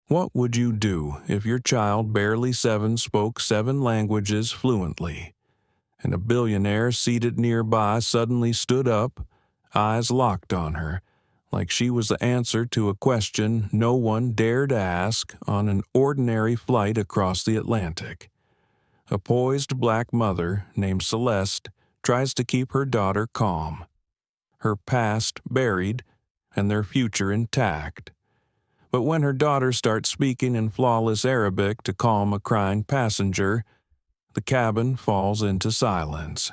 What would you do if your child, barely 7, spoke 7 languages fluently, and a billionaire seated nearby suddenly stood up, eyes locked on her, like she was the answer to a question no one dared ask on an ordinary flight across the Atlantic? A poised black mother named Celeste tries to keep her daughter calm, her past buried and their future intact. But when her daughter starts speaking in flawless Arabic to calm a crying passenger, the cabin falls into silence.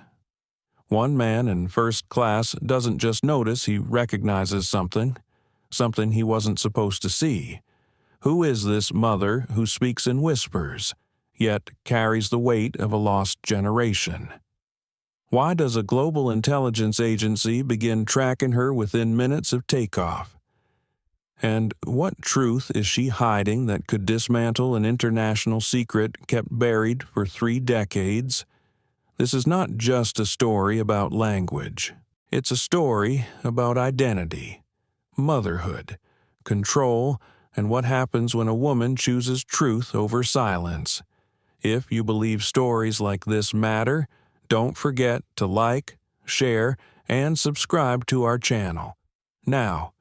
One man in first class doesn't just notice, he recognizes something he wasn't supposed to see. Who is this mother who speaks in whispers, yet carries the weight of a lost generation? Why does a global intelligence agency begin tracking her within minutes of takeoff? And what truth is she hiding that could dismantle an international secret kept buried for 3 decades? This is not just a story about language. It's a story about identity, motherhood, control, and what happens when a woman chooses truth over silence. If you believe stories like this matter, don't forget to like, share, and subscribe to our channel. Now,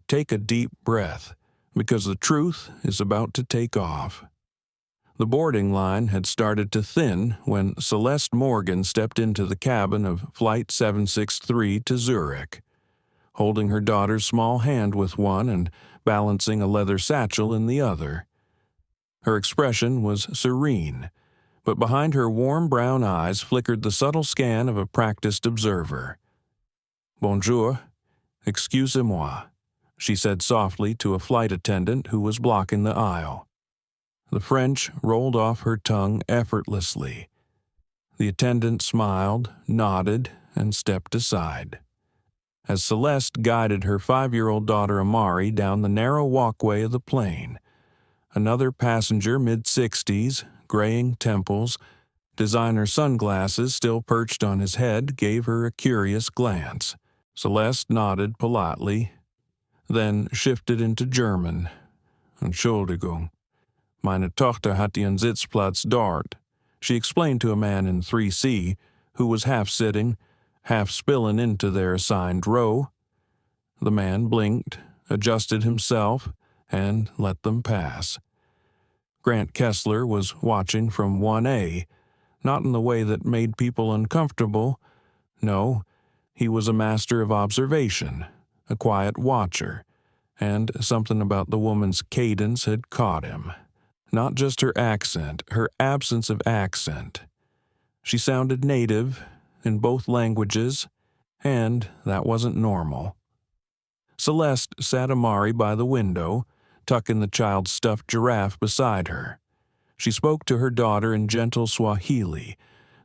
take a deep breath, because the truth is about to take off. The boarding line had started to thin when Celeste Morgan stepped into the cabin of Flight 763 to Zurich, holding her daughter's small hand with one and balancing a leather satchel in the other. Her expression was serene, but behind her warm brown eyes flickered the subtle scan of a practiced observer. "Bonjour, excusez-moi," she said softly to a flight attendant who was blocking the aisle. The French rolled off her tongue effortlessly. The attendant smiled, nodded, and stepped aside. As Celeste guided her 5-year-old daughter Amari down the narrow walkway of the plane, another passenger mid-60s, graying temples, designer sunglasses still perched on his head, gave her a curious glance. Celeste nodded politely, then shifted into German. "Entschuldigung. Meine Tochter hat ihren Sitzplatz dort," she explained to a man in 3C who was half sitting, half spilling into their assigned row. The man blinked, adjusted himself, and let them pass. Grant Kessler was watching from 1A, not in the way that made people uncomfortable. No, he was a master of observation, a quiet watcher, and something about the woman's cadence had caught him. Not just her accent, her absence of accent. She sounded native in both languages, and that wasn't normal. Celeste sat Amari by the window, tucking the child's stuffed giraffe beside her. She spoke to her daughter in gentle Swahili,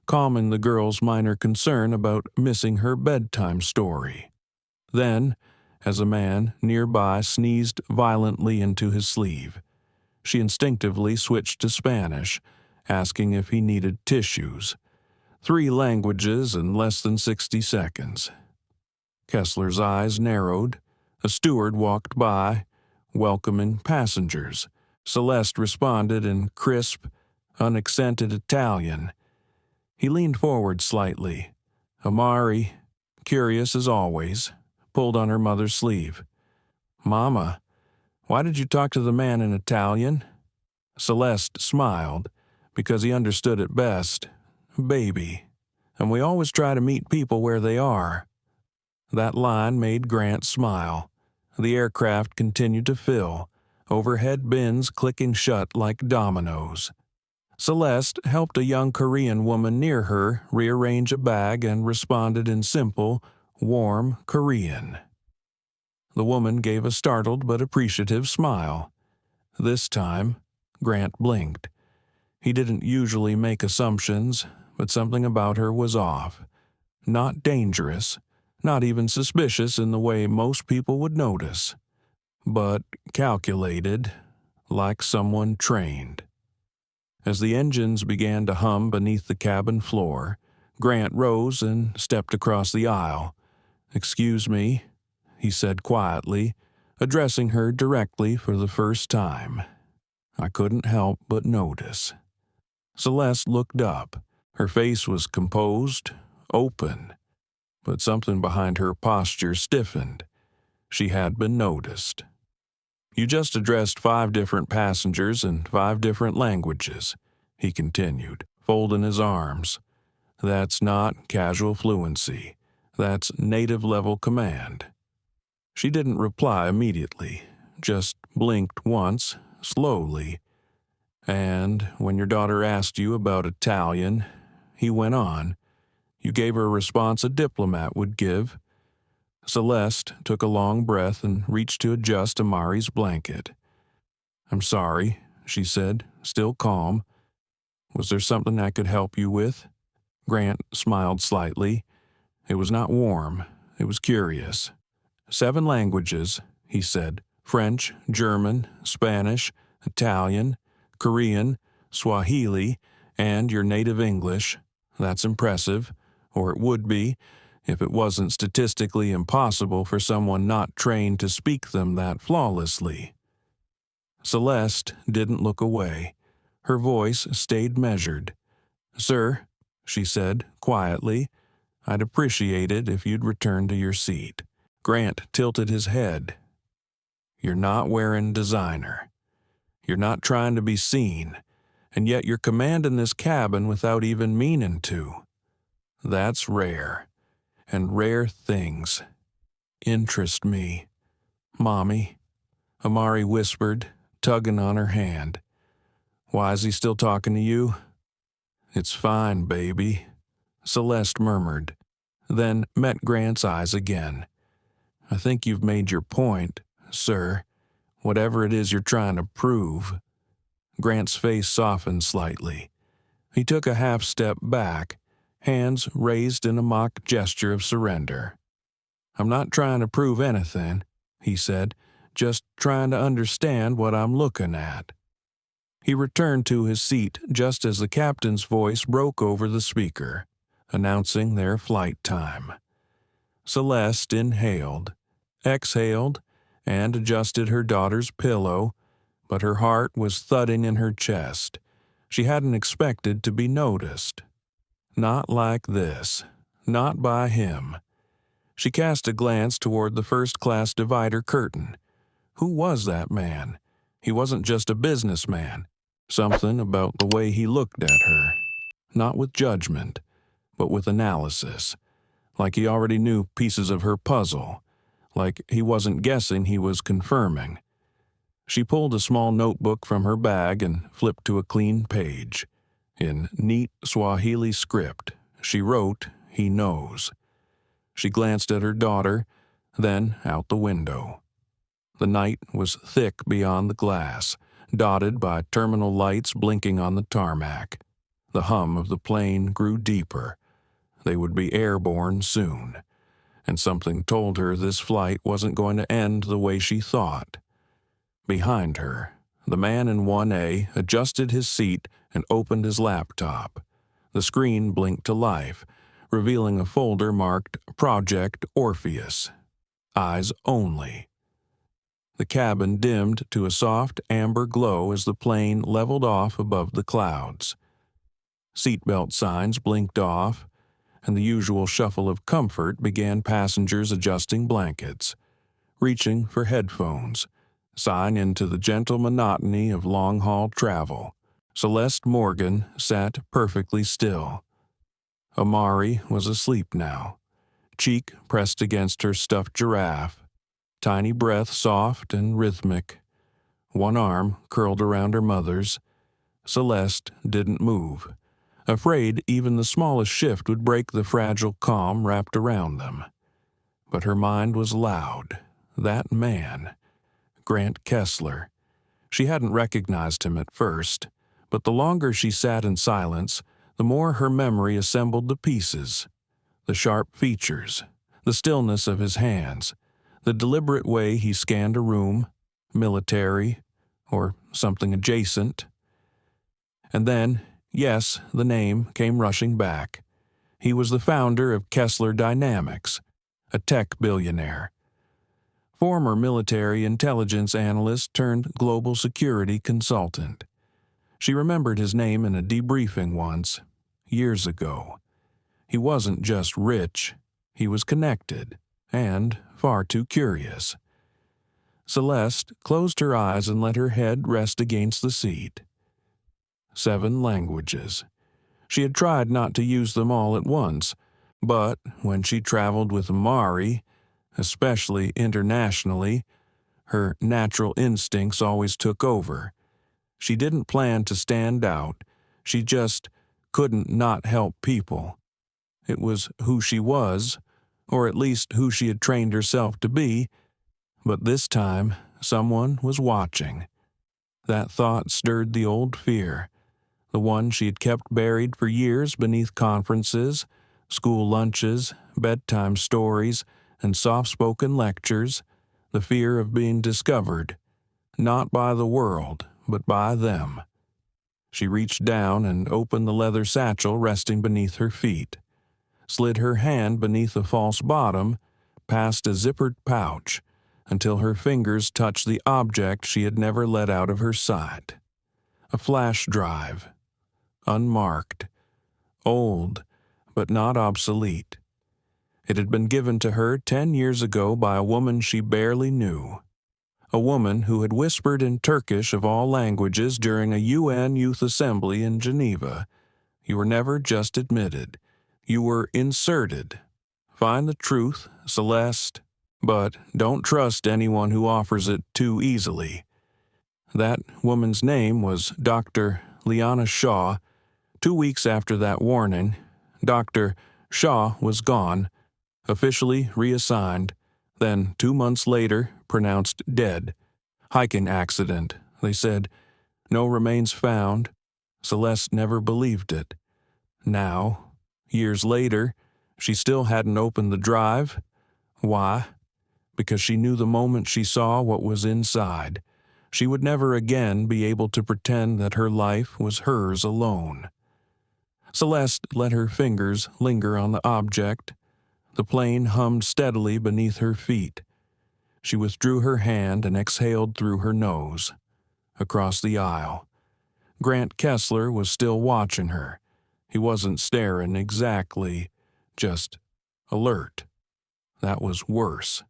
calming the girl's minor concern about missing her bedtime story. Then, as a man nearby sneezed violently into his sleeve, she instinctively switched to Spanish, asking if he needed tissues. 3 languages in less than 60 seconds. Kessler's eyes narrowed. A steward walked by, welcoming passengers. Celeste responded in crisp, unaccented Italian. He leaned forward slightly. Amari, curious as always, pulled on her mother's sleeve. "Mama, why did you talk to the man in Italian?" Celeste smiled, because he understood it best. "Baby, and we always try to meet people where they are." That line made Grant smile. The aircraft continued to fill, overhead bins clicking shut like dominoes. Celeste helped a young Korean woman near her rearrange a bag and responded in simple, warm Korean. The woman gave a startled but appreciative smile. This time, Grant blinked. He didn't usually make assumptions, but something about her was off. Not dangerous, not even suspicious in the way most people would notice, but calculated, like someone trained. As the engines began to hum beneath the cabin floor, Grant rose and stepped across the aisle. "Excuse me," he said quietly, addressing her directly for the first time. I couldn't help but notice. Celeste looked up. Her face was composed, open, but something behind her posture stiffened. She had been noticed. You just addressed 5 different passengers in 5 different languages, he continued, folding his arms. That's not casual fluency. That's native-level command. She didn't reply immediately, just blinked once, slowly. And when your daughter asked you about Italian, he went on, you gave her a response a diplomat would give. Celeste took a long breath and reached to adjust Amari's blanket. I'm sorry, she said, still calm. Was there something I could help you with? Grant smiled slightly. It was not warm. It was curious. 7 languages, he said. French, German, Spanish, Italian, Korean, Swahili, and your native English. That's impressive, or it would be, if it wasn't statistically impossible for someone not trained to speak them that flawlessly. Celeste didn't look away. Her voice stayed measured. Sir, she said, quietly, I'd appreciate it if you'd return to your seat. Grant tilted his head. You're not wearing designer. You're not trying to be seen, and yet you're commanding this cabin without even meaning to. That's rare, and rare things interest me. Mommy, Amari whispered, tugging on her hand. Why is he still talking to you? It's fine, baby, Celeste murmured, then met Grant's eyes again. I think you've made your point, sir, whatever it is you're trying to prove. Grant's face softened slightly. He took a half step back, hands raised in a mock gesture of surrender. I'm not trying to prove anything, he said, just trying to understand what I'm looking at. He returned to his seat just as the captain's voice broke over the speaker, announcing their flight time. Celeste inhaled, exhaled, and adjusted her daughter's pillow, but her heart was thudding in her chest. She hadn't expected to be noticed. Not like this. Not by him. She cast a glance toward the first-class divider curtain. Who was that man? He wasn't just a businessman. Something about the way he looked at her. Not with judgment, but with analysis. Like he already knew pieces of her puzzle. Like he wasn't guessing, he was confirming. She pulled a small notebook from her bag and flipped to a clean page. In neat Swahili script, she wrote, "He knows." She glanced at her daughter, then out the window. The night was thick beyond the glass, dotted by terminal lights blinking on the tarmac. The hum of the plane grew deeper. They would be airborne soon, and something told her this flight wasn't going to end the way she thought. Behind her, the man in 1A adjusted his seat and opened his laptop. The screen blinked to life, revealing a folder marked Project Orpheus. Eyes only. The cabin dimmed to a soft amber glow as the plane leveled off above the clouds. Seatbelt signs blinked off, and the usual shuffle of comfort began passengers adjusting blankets, reaching for headphones, sighing into the gentle monotony of long-haul travel. Celeste Morgan sat perfectly still. Amari was asleep now, cheek pressed against her stuffed giraffe, tiny breath soft and rhythmic. One arm curled around her mother's. Celeste didn't move, afraid even the smallest shift would break the fragile calm wrapped around them. But her mind was loud. That man, Grant Kessler. She hadn't recognized him at first, but the longer she sat in silence, the more her memory assembled the pieces. The sharp features, the stillness of his hands, the deliberate way he scanned a room, military, or something adjacent. And then, yes, the name came rushing back. He was the founder of Kessler Dynamics, a tech billionaire. former military intelligence analyst turned global security consultant. She remembered his name in a debriefing once, years ago. He wasn't just rich, he was connected, and far too curious. Celeste closed her eyes and let her head rest against the seat. 7 languages. She had tried not to use them all at once, but when she traveled with Amari, especially internationally, her natural instincts always took over. She didn't plan to stand out. She just couldn't not help people. It was who she was, or at least who she had trained herself to be, but this time someone was watching. That thought stirred the old fear, the one she had kept buried for years beneath conferences, school lunches, bedtime stories, and soft-spoken lectures, the fear of being discovered, not by the world, but by them. She reached down and opened the leather satchel resting beneath her feet, slid her hand beneath the false bottom, past a zippered pouch, until her fingers touched the object she had never let out of her sight. A flash drive, unmarked, old, but not obsolete. It had been given to her 10 years ago by a woman she barely knew. A woman who had whispered in Turkish of all languages during a UN Youth Assembly in Geneva. You were never just admitted. You were inserted. Find the truth, Celeste, but don't trust anyone who offers it too easily. That woman's name was Dr. Liana Shaw. 2 weeks after that warning, Dr. Shaw was gone, officially reassigned, then 2 months later pronounced dead. Hiking accident, they said. No remains found. Celeste never believed it. Now, years later, she still hadn't opened the drive. Why? Because she knew the moment she saw what was inside, she would never again be able to pretend that her life was hers alone. Celeste let her fingers linger on the object. The plane hummed steadily beneath her feet. She withdrew her hand and exhaled through her nose. Across the aisle. Grant Kessler was still watching her. He wasn't staring exactly, just alert. That was worse.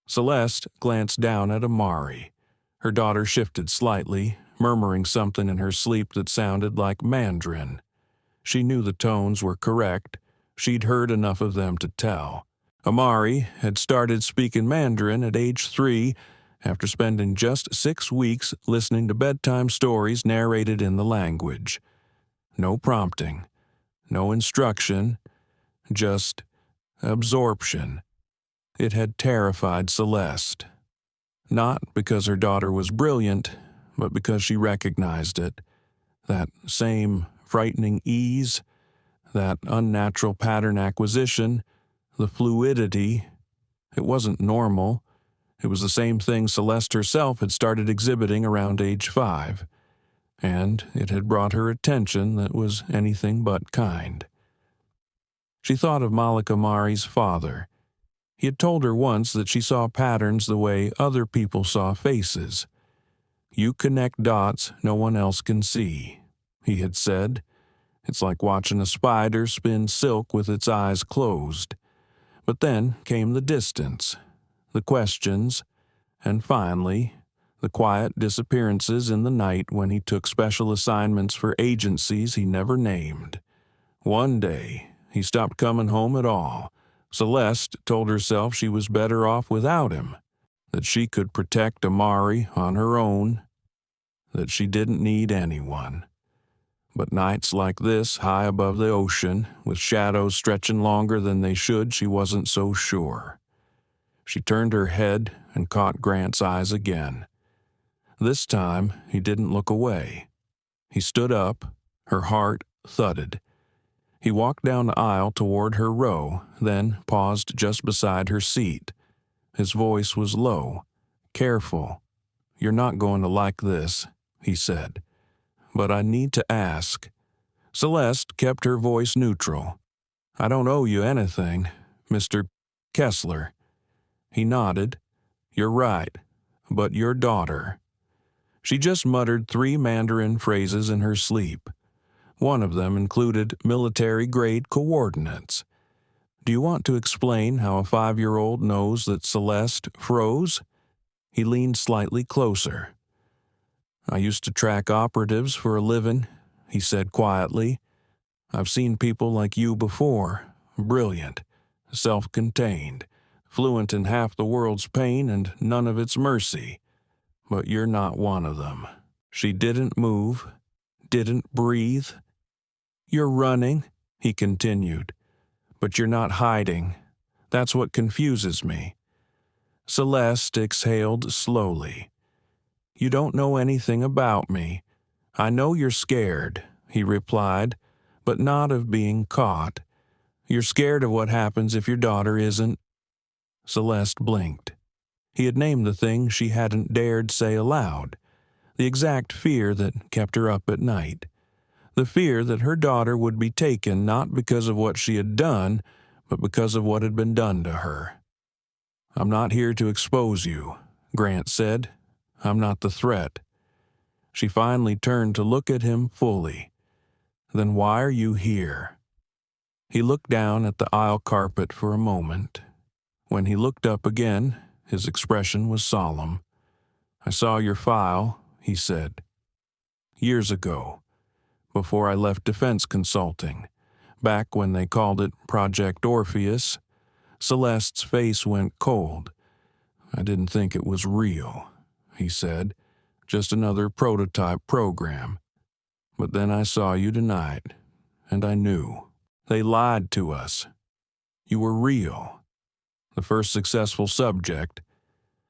Celeste glanced down at Amari. Her daughter shifted slightly, murmuring something in her sleep that sounded like Mandarin. She knew the tones were correct. She'd heard enough of them to tell. Amari had started speaking Mandarin at age 3 after spending just 6 weeks listening to bedtime stories narrated in the language. No prompting, no instruction, just absorption. It had terrified Celeste. Not because her daughter was brilliant, but because she recognized it. That same frightening ease, that unnatural pattern acquisition, the fluidity. It wasn't normal. It was the same thing Celeste herself had started exhibiting around age 5, and it had brought her attention that was anything but kind. She thought of Malik Amari's father. He had told her once that she saw patterns the way other people saw faces. You connect dots no one else can see, he had said. It's like watching a spider spin silk with its eyes closed. But then came the distance, the questions, and finally, the quiet disappearances in the night when he took special assignments for agencies he never named. One day, he stopped coming home at all. Celeste told herself she was better off without him, that she could protect Amari on her own, that she didn't need anyone. But nights like this, high above the ocean, with shadows stretching longer than they should, she wasn't so sure. She turned her head and caught Grant's eyes again. This time, he didn't look away. He stood up, her heart thudded. He walked down the aisle toward her row, then paused just beside her seat. His voice was low, careful. You're not going to like this, he said. But I need to ask. Celeste kept her voice neutral. I don't owe you anything, Mr. Kessler. He nodded. You're right, but your daughter. She just muttered 3 Mandarin phrases in her sleep. One of them included military-grade coordinates. Do you want to explain how a 5-year-old knows that Celeste froze? He leaned slightly closer. I used to track operatives for a living, he said quietly. I've seen people like you before, brilliant, self-contained, fluent in half the world's pain and none of its mercy. But you're not one of them. She didn't move, didn't breathe. You're running, he continued, but you're not hiding. That's what confuses me. Celeste exhaled slowly. You don't know anything about me. I know you're scared, he replied, but not of being caught. You're scared of what happens if your daughter isn't. Celeste blinked. He had named the thing she hadn't dared say aloud, the exact fear that kept her up at night. The fear that her daughter would be taken not because of what she had done, but because of what had been done to her. I'm not here to expose you, Grant said. I'm not the threat. She finally turned to look at him fully. Then why are you here? He looked down at the aisle carpet for a moment. When he looked up again, his expression was solemn. I saw your file, he said. Years ago, before I left defense consulting, back when they called it Project Orpheus, Celeste's face went cold. I didn't think it was real, he said. Just another prototype program. But then I saw you tonight, and I knew. They lied to us. You were real. The first successful subject.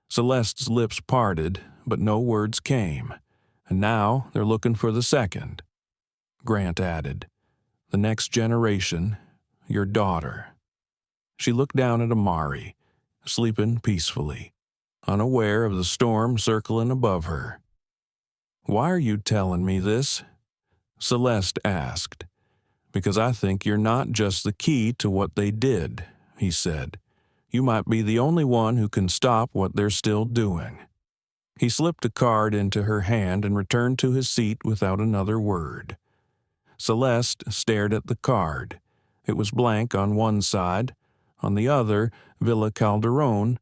Celeste's lips parted, but no words came. And now they're looking for the second. Grant added, the next generation, your daughter. She looked down at Amari, sleeping peacefully, unaware of the storm circling above her. Why are you telling me this? Celeste asked. Because I think you're not just the key to what they did, he said. You might be the only one who can stop what they're still doing. He slipped a card into her hand and returned to his seat without another word. Celeste stared at the card. It was blank on one side. On the other, Villa Calderone,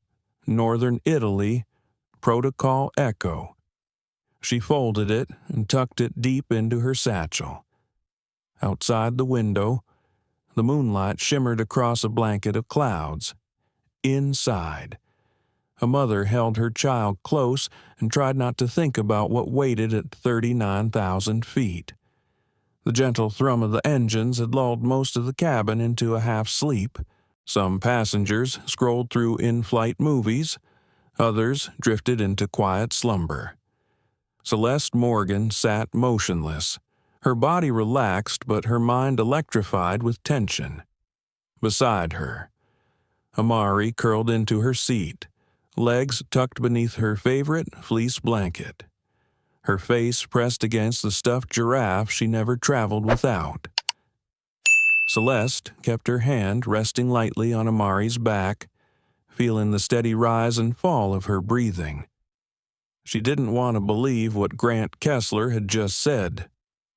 Northern Italy, Protocol Echo. She folded it and tucked it deep into her satchel. Outside the window, the moonlight shimmered across a blanket of clouds. Inside, a mother held her child close and tried not to think about what waited at 39,000 feet. The gentle thrum of the engines had lulled most of the cabin into a half-sleep. Some passengers scrolled through in-flight movies. Others drifted into quiet slumber. Celeste Morgan sat motionless, her body relaxed but her mind electrified with tension. Beside her, Amari curled into her seat, legs tucked beneath her favorite fleece blanket. Her face pressed against the stuffed giraffe she never traveled without. Celeste kept her hand resting lightly on Amari's back, feeling the steady rise and fall of her breathing. She didn't want to believe what Grant Kessler had just said,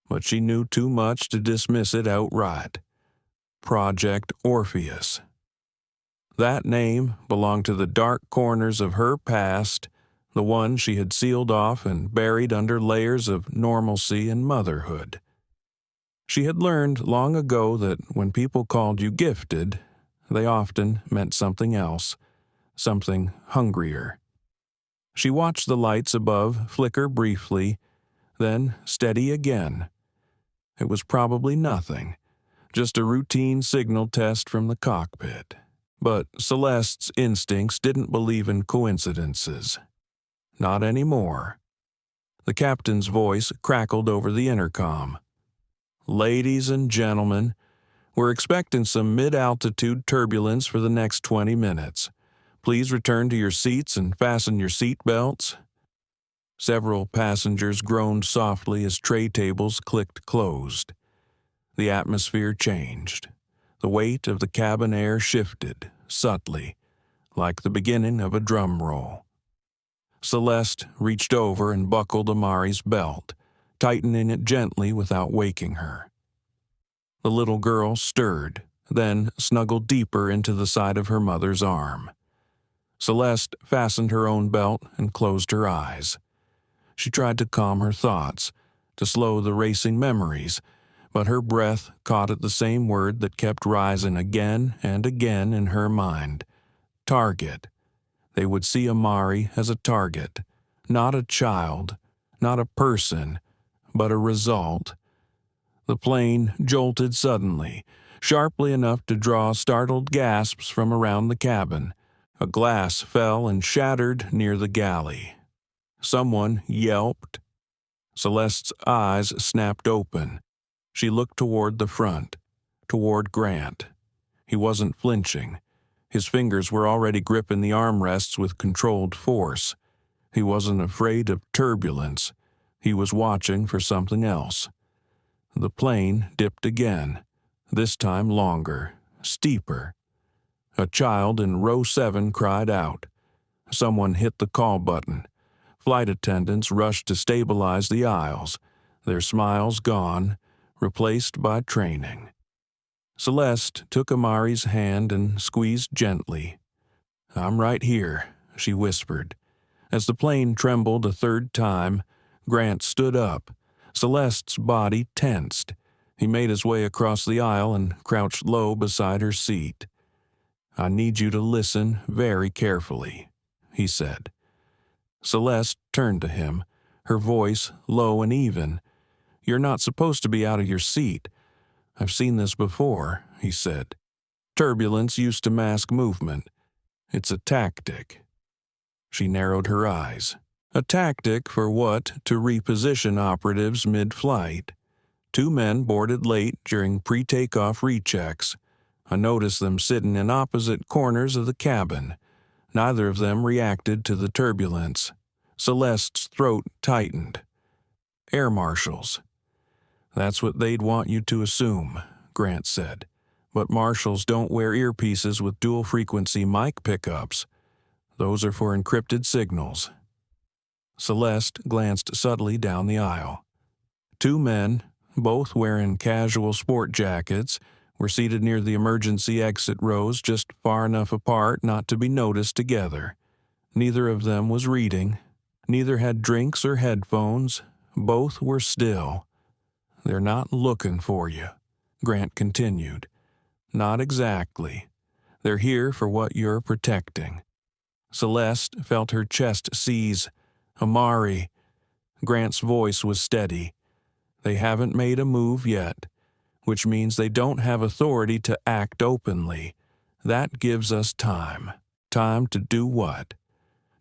but she knew too much to dismiss it outright. Project Orpheus. That name belonged to the dark corners of her past, the one she had sealed off and buried under layers of normalcy and motherhood. She had learned long ago that when people called you gifted, they often meant something else, something hungrier. She watched the lights above flicker briefly, then steady again. It was probably nothing, just a routine signal test from the cockpit. But Celeste's instincts didn't believe in coincidences. Not anymore. The captain's voice crackled over the intercom. Ladies and gentlemen, we're expecting some mid-altitude turbulence for the next 20 minutes. Please return to your seats and fasten your seat belts. Several passengers groaned softly as tray tables clicked closed. The atmosphere changed. The weight of the cabin air shifted, subtly, like the beginning of a drum roll. Celeste reached over and buckled Amari's belt, tightening it gently without waking her. The little girl stirred, then snuggled deeper into the side of her mother's arm. Celeste fastened her own belt and closed her eyes. She tried to calm her thoughts, to slow the racing memories, but her breath caught at the same word that kept rising again and again in her mind. Target. They would see Amari as a target, not a child, not a person, but a result. The plane jolted suddenly, sharply enough to draw startled gasps from around the cabin. A glass fell and shattered near the galley. Someone yelped. Celeste's eyes snapped open. She looked toward the front, toward Grant. He wasn't flinching. His fingers were already gripping the armrests with controlled force. He wasn't afraid of turbulence. He was watching for something else. The plane dipped again, this time longer, steeper. A child in row 7 cried out. Someone hit the call button. Flight attendants rushed to stabilize the aisles, their smiles gone, replaced by training. Celeste took Amari's hand and squeezed gently. "I'm right here," she whispered. As the plane trembled a third time, Grant stood up. Celeste's body tensed. He made his way across the aisle and crouched low beside her seat. "I need you to listen very carefully," he said. Celeste turned to him, her voice low and even. "You're not supposed to be out of your seat. I've seen this before," he said. "Turbulence used to mask movement. It's a tactic." She narrowed her eyes. A tactic for what? To reposition operatives mid-flight. 2 men boarded late during pre-takeoff rechecks. I noticed them sitting in opposite corners of the cabin. Neither of them reacted to the turbulence. Celeste's throat tightened. "Air marshals." "That's what they'd want you to assume," Grant said. "But marshals don't wear earpieces with dual-frequency mic pickups. Those are for encrypted signals." Celeste glanced subtly down the aisle. 2 men, both wearing casual sport jackets, were seated near the emergency exit rows just far enough apart not to be noticed together. Neither of them was reading. Neither had drinks or headphones. Both were still. "They're not looking for you," Grant continued. "Not exactly. They're here for what you're protecting." Celeste felt her chest seize. "Amari." Grant's voice was steady. "They haven't made a move yet, which means they don't have authority to act openly. That gives us time. Time to do what?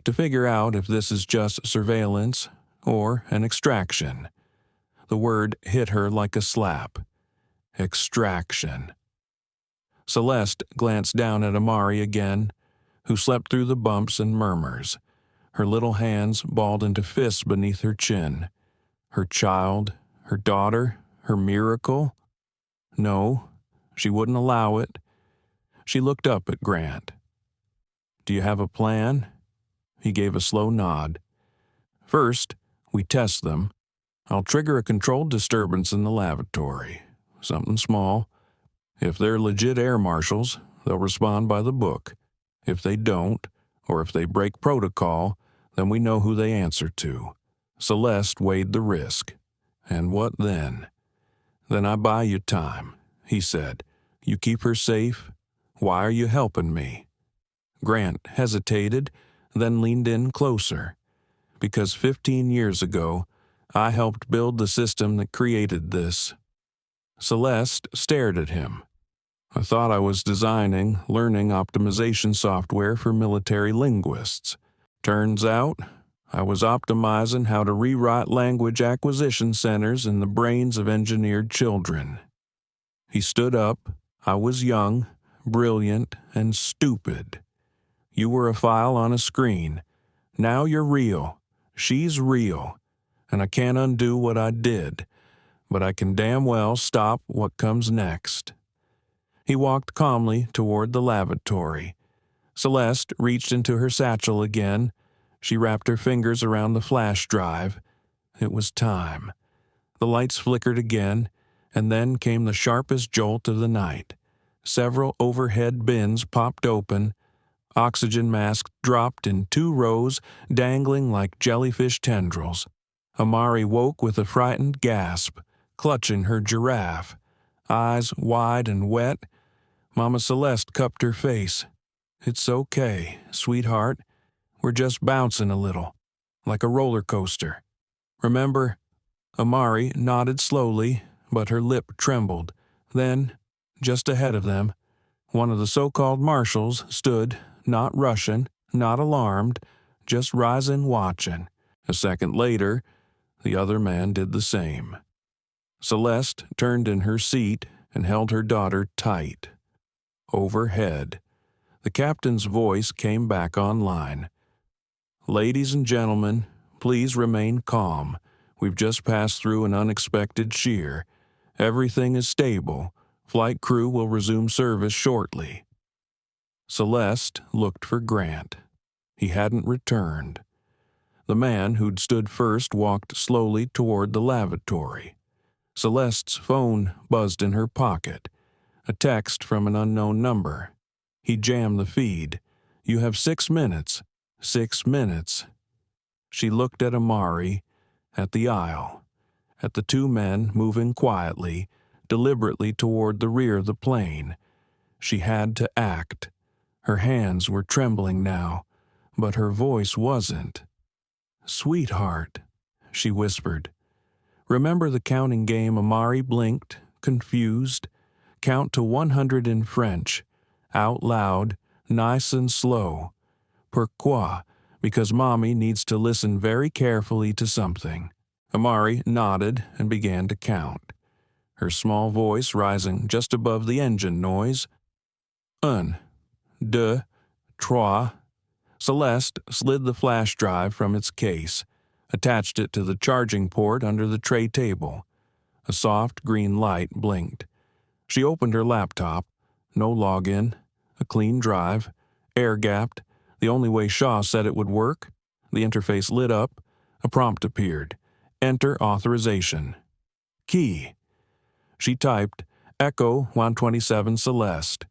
To figure out if this is just surveillance or an extraction." The word hit her like a slap. Extraction. Celeste glanced down at Amari again, who slept through the bumps and murmurs. Her little hands balled into fists beneath her chin. Her child, her daughter, her miracle? No, she wouldn't allow it. She looked up at Grant. "Do you have a plan?" He gave a slow nod. "First, we test them. I'll trigger a controlled disturbance in the lavatory. Something small. If they're legit air marshals, they'll respond by the book. If they don't, or if they break protocol, then we know who they answer to." Celeste weighed the risk. "And what then?" "Then I buy you time," he said. "You keep her safe. Why are you helping me?" Grant hesitated, then leaned in closer. "Because 15 years ago, I helped build the system that created this." Celeste stared at him. "I thought I was designing learning optimization software for military linguists. Turns out, I was optimizing how to rewrite language acquisition centers in the brains of engineered children." He stood up. "I was young, brilliant, and stupid. You were a file on a screen. Now you're real. She's real. And I can't undo what I did, but I can damn well stop what comes next." He walked calmly toward the lavatory. Celeste reached into her satchel again. She wrapped her fingers around the flash drive. It was time. The lights flickered again, and then came the sharpest jolt of the night. Several overhead bins popped open. Oxygen masks dropped in 2 rows, dangling like jellyfish tendrils. Amari woke with a frightened gasp, clutching her giraffe. Eyes wide and wet, Mama Celeste cupped her face. "It's okay, sweetheart. We're just bouncing a little, like a roller coaster. Remember?" Amari nodded slowly, but her lip trembled. Then, just ahead of them, one of the so-called marshals stood, not rushing, not alarmed, just rising watching. A second later, the other man did the same. Celeste turned in her seat and held her daughter tight. Overhead, the captain's voice came back online. "Ladies and gentlemen, please remain calm. We've just passed through an unexpected shear. Everything is stable. Flight crew will resume service shortly." Celeste looked for Grant. He hadn't returned. The man who'd stood first walked slowly toward the lavatory. Celeste's phone buzzed in her pocket. A text from an unknown number. He jammed the feed. "You have 6 minutes. 6 minutes." She looked at Amari, at the aisle, at the 2 men moving quietly, deliberately toward the rear of the plane. She had to act. Her hands were trembling now, but her voice wasn't. "Sweetheart," she whispered. "Remember the counting game?" Amari blinked, confused. "Count to 100 in French, out loud, nice and slow. Pourquoi? Because Mommy needs to listen very carefully to something." Amari nodded and began to count, her small voice rising just above the engine noise. "Un, deux, trois." Celeste slid the flash drive from its case, attached it to the charging port under the tray table. A soft green light blinked. She opened her laptop. No login, a clean drive, air-gapped, the only way Shaw said it would work. The interface lit up. A prompt appeared. "Enter authorization." "Key." She typed, "Echo 127 Celeste."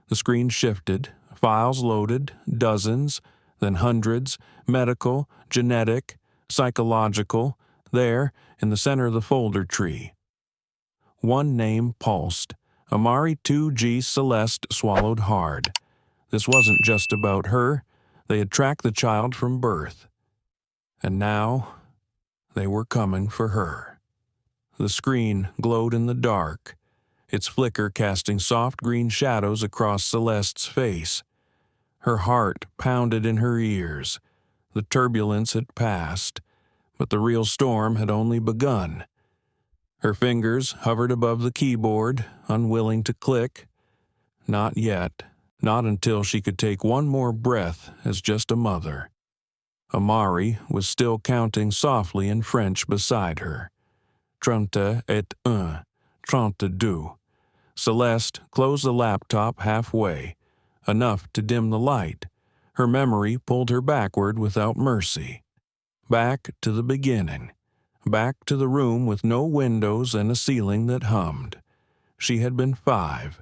The screen shifted. Files loaded, dozens, then hundreds, medical, genetic, psychological, there, in the center of the folder tree. One name pulsed. Amari 2G Celeste swallowed hard. This wasn't just about her. They had tracked the child from birth. And now, they were coming for her. The screen glowed in the dark, its flicker casting soft green shadows across Celeste's face. Her heart pounded in her ears. The turbulence had passed, but the real storm had only begun. Her fingers hovered above the keyboard, unwilling to click. Not yet, not until she could take one more breath as just a mother. Amari was still counting softly in French beside her. 31, 32. Celeste closed the laptop halfway, enough to dim the light. Her memory pulled her backward without mercy. Back to the beginning. Back to the room with no windows and a ceiling that hummed. She had been 5.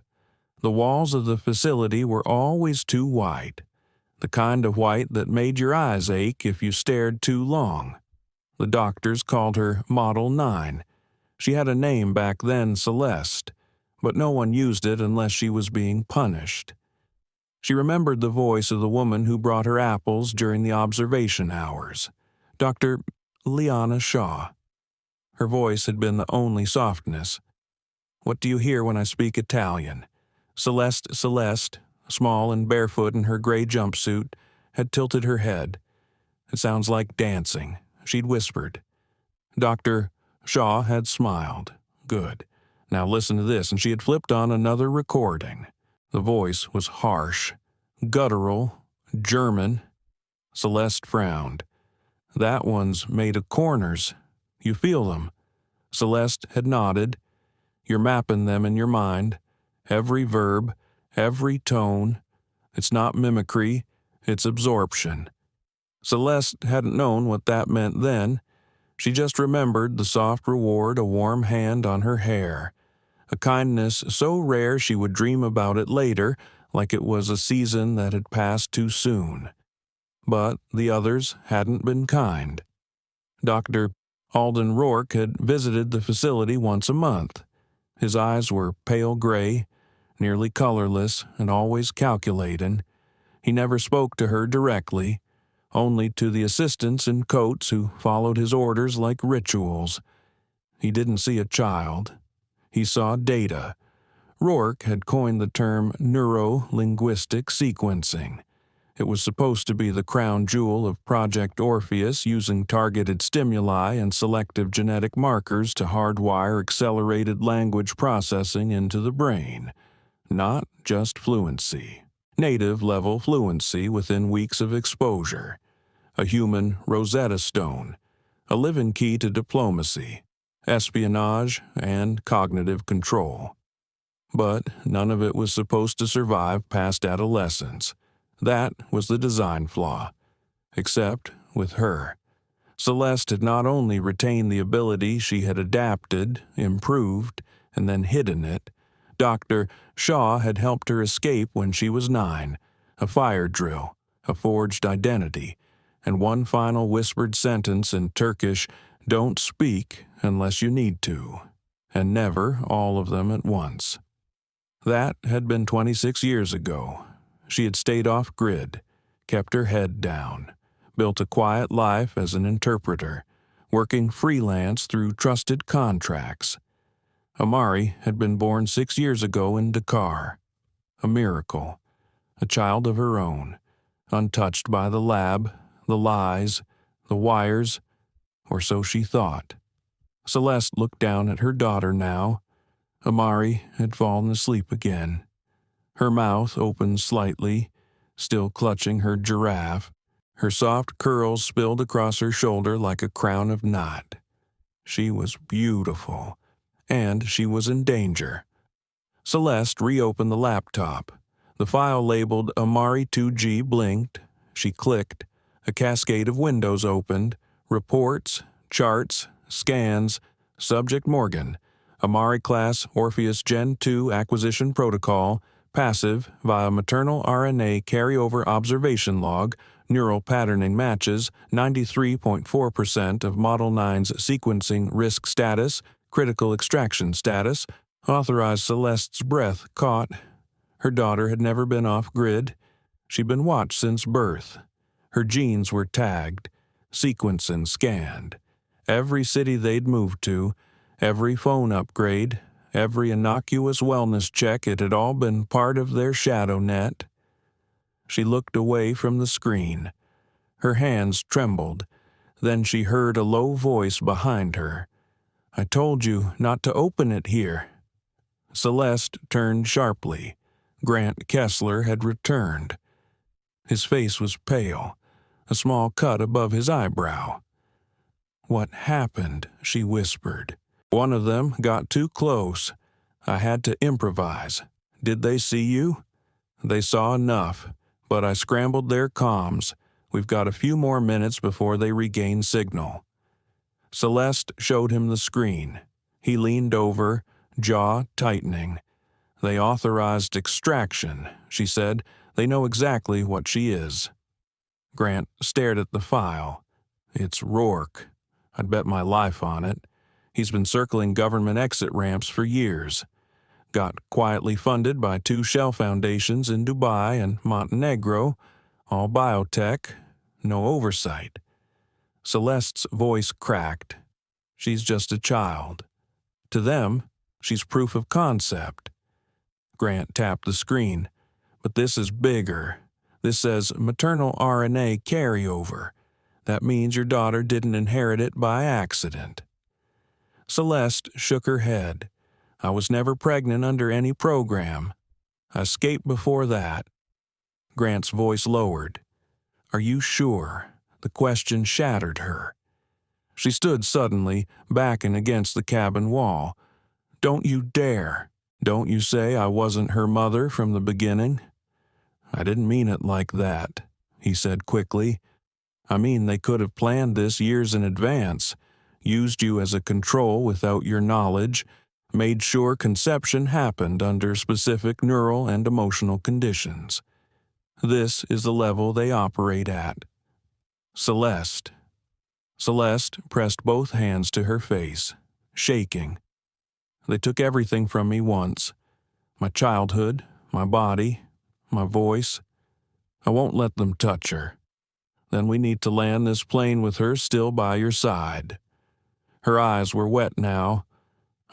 The walls of the facility were always too white. The kind of white that made your eyes ache if you stared too long. The doctors called her Model 9. She had a name back then, Celeste, but no one used it unless she was being punished. She remembered the voice of the woman who brought her apples during the observation hours, Dr. Liana Shaw. Her voice had been the only softness. "What do you hear when I speak Italian?" Celeste, small and barefoot in her gray jumpsuit, had tilted her head. "It sounds like dancing," she'd whispered. Dr. Shaw had smiled. Good. Now listen to this, and she had flipped on another recording. The voice was harsh, guttural, German. Celeste frowned. "That one's made of corners. You feel them?" Celeste had nodded. "You're mapping them in your mind. Every verb, every tone. It's not mimicry, it's absorption." Celeste hadn't known what that meant then. She just remembered the soft reward, a warm hand on her hair, a kindness so rare she would dream about it later, like it was a season that had passed too soon. But the others hadn't been kind. Dr. Alden Rourke had visited the facility once a month. His eyes were pale gray, nearly colorless, and always calculating. He never spoke to her directly, only to the assistants in coats who followed his orders like rituals. He didn't see a child. He saw data. Rourke had coined the term neuro-linguistic sequencing. It was supposed to be the crown jewel of Project Orpheus, using targeted stimuli and selective genetic markers to hardwire accelerated language processing into the brain. Not just fluency. Native-level fluency within weeks of exposure. A human Rosetta Stone. A living key to diplomacy, espionage, and cognitive control. But none of it was supposed to survive past adolescence. That was the design flaw. Except with her. Celeste had not only retained the ability, she had adapted, improved, and then hidden it. Dr. Shaw had helped her escape when she was 9. A fire drill, a forged identity, and one final whispered sentence in Turkish, "Don't speak unless you need to," and never all of them at once. That had been 26 years ago. She had stayed off-grid, kept her head down, built a quiet life as an interpreter, working freelance through trusted contracts. Amari had been born 6 years ago in Dakar. A miracle. A child of her own, untouched by the lab, the lies, the wires, or so she thought. Celeste looked down at her daughter now. Amari had fallen asleep again. Her mouth opened slightly, still clutching her giraffe. Her soft curls spilled across her shoulder like a crown of knot. She was beautiful, and she was in danger. Celeste reopened the laptop. The file labeled Amari 2G blinked. She clicked. A cascade of windows opened. Reports, charts, scans. Subject Morgan. Amari class Orpheus Gen 2 acquisition protocol. Passive via maternal RNA carryover observation log. Neural patterning matches. 93.4% of Model 9's sequencing risk status. Critical extraction status. Authorized. Celeste's breath caught. Her daughter had never been off-grid. She'd been watched since birth. Her genes were tagged, sequenced and scanned. Every city they'd moved to, every phone upgrade, every innocuous wellness check, it had all been part of their shadow net. She looked away from the screen. Her hands trembled. Then she heard a low voice behind her. "I told you not to open it here." Celeste turned sharply. Grant Kessler had returned. His face was pale, a small cut above his eyebrow. "What happened?" she whispered. "One of them got too close. I had to improvise. Did they see you?" "They saw enough, but I scrambled their comms. We've got a few more minutes before they regain signal." Celeste showed him the screen. He leaned over, jaw tightening. "They authorized extraction," she said. "They know exactly what she is." Grant stared at the file. "It's Rourke. I'd bet my life on it. He's been circling government exit ramps for years. Got quietly funded by 2 shell foundations in Dubai and Montenegro, all biotech, no oversight." Celeste's voice cracked. "She's just a child. To them, she's proof of concept." Grant tapped the screen. "But this is bigger. This says maternal RNA carryover. That means your daughter didn't inherit it by accident." Celeste shook her head. "I was never pregnant under any program. I escaped before that." Grant's voice lowered. "Are you sure?" The question shattered her. She stood suddenly, backing against the cabin wall. "Don't you dare. Don't you say I wasn't her mother from the beginning?" "I didn't mean it like that," he said quickly. I mean, they could have planned this years in advance, used you as a control without your knowledge, made sure conception happened under specific neural and emotional conditions. This is the level they operate at. Celeste. Celeste pressed both hands to her face, shaking. They took everything from me once. My childhood, my body, my voice. I won't let them touch her. Then we need to land this plane with her still by your side. Her eyes were wet now.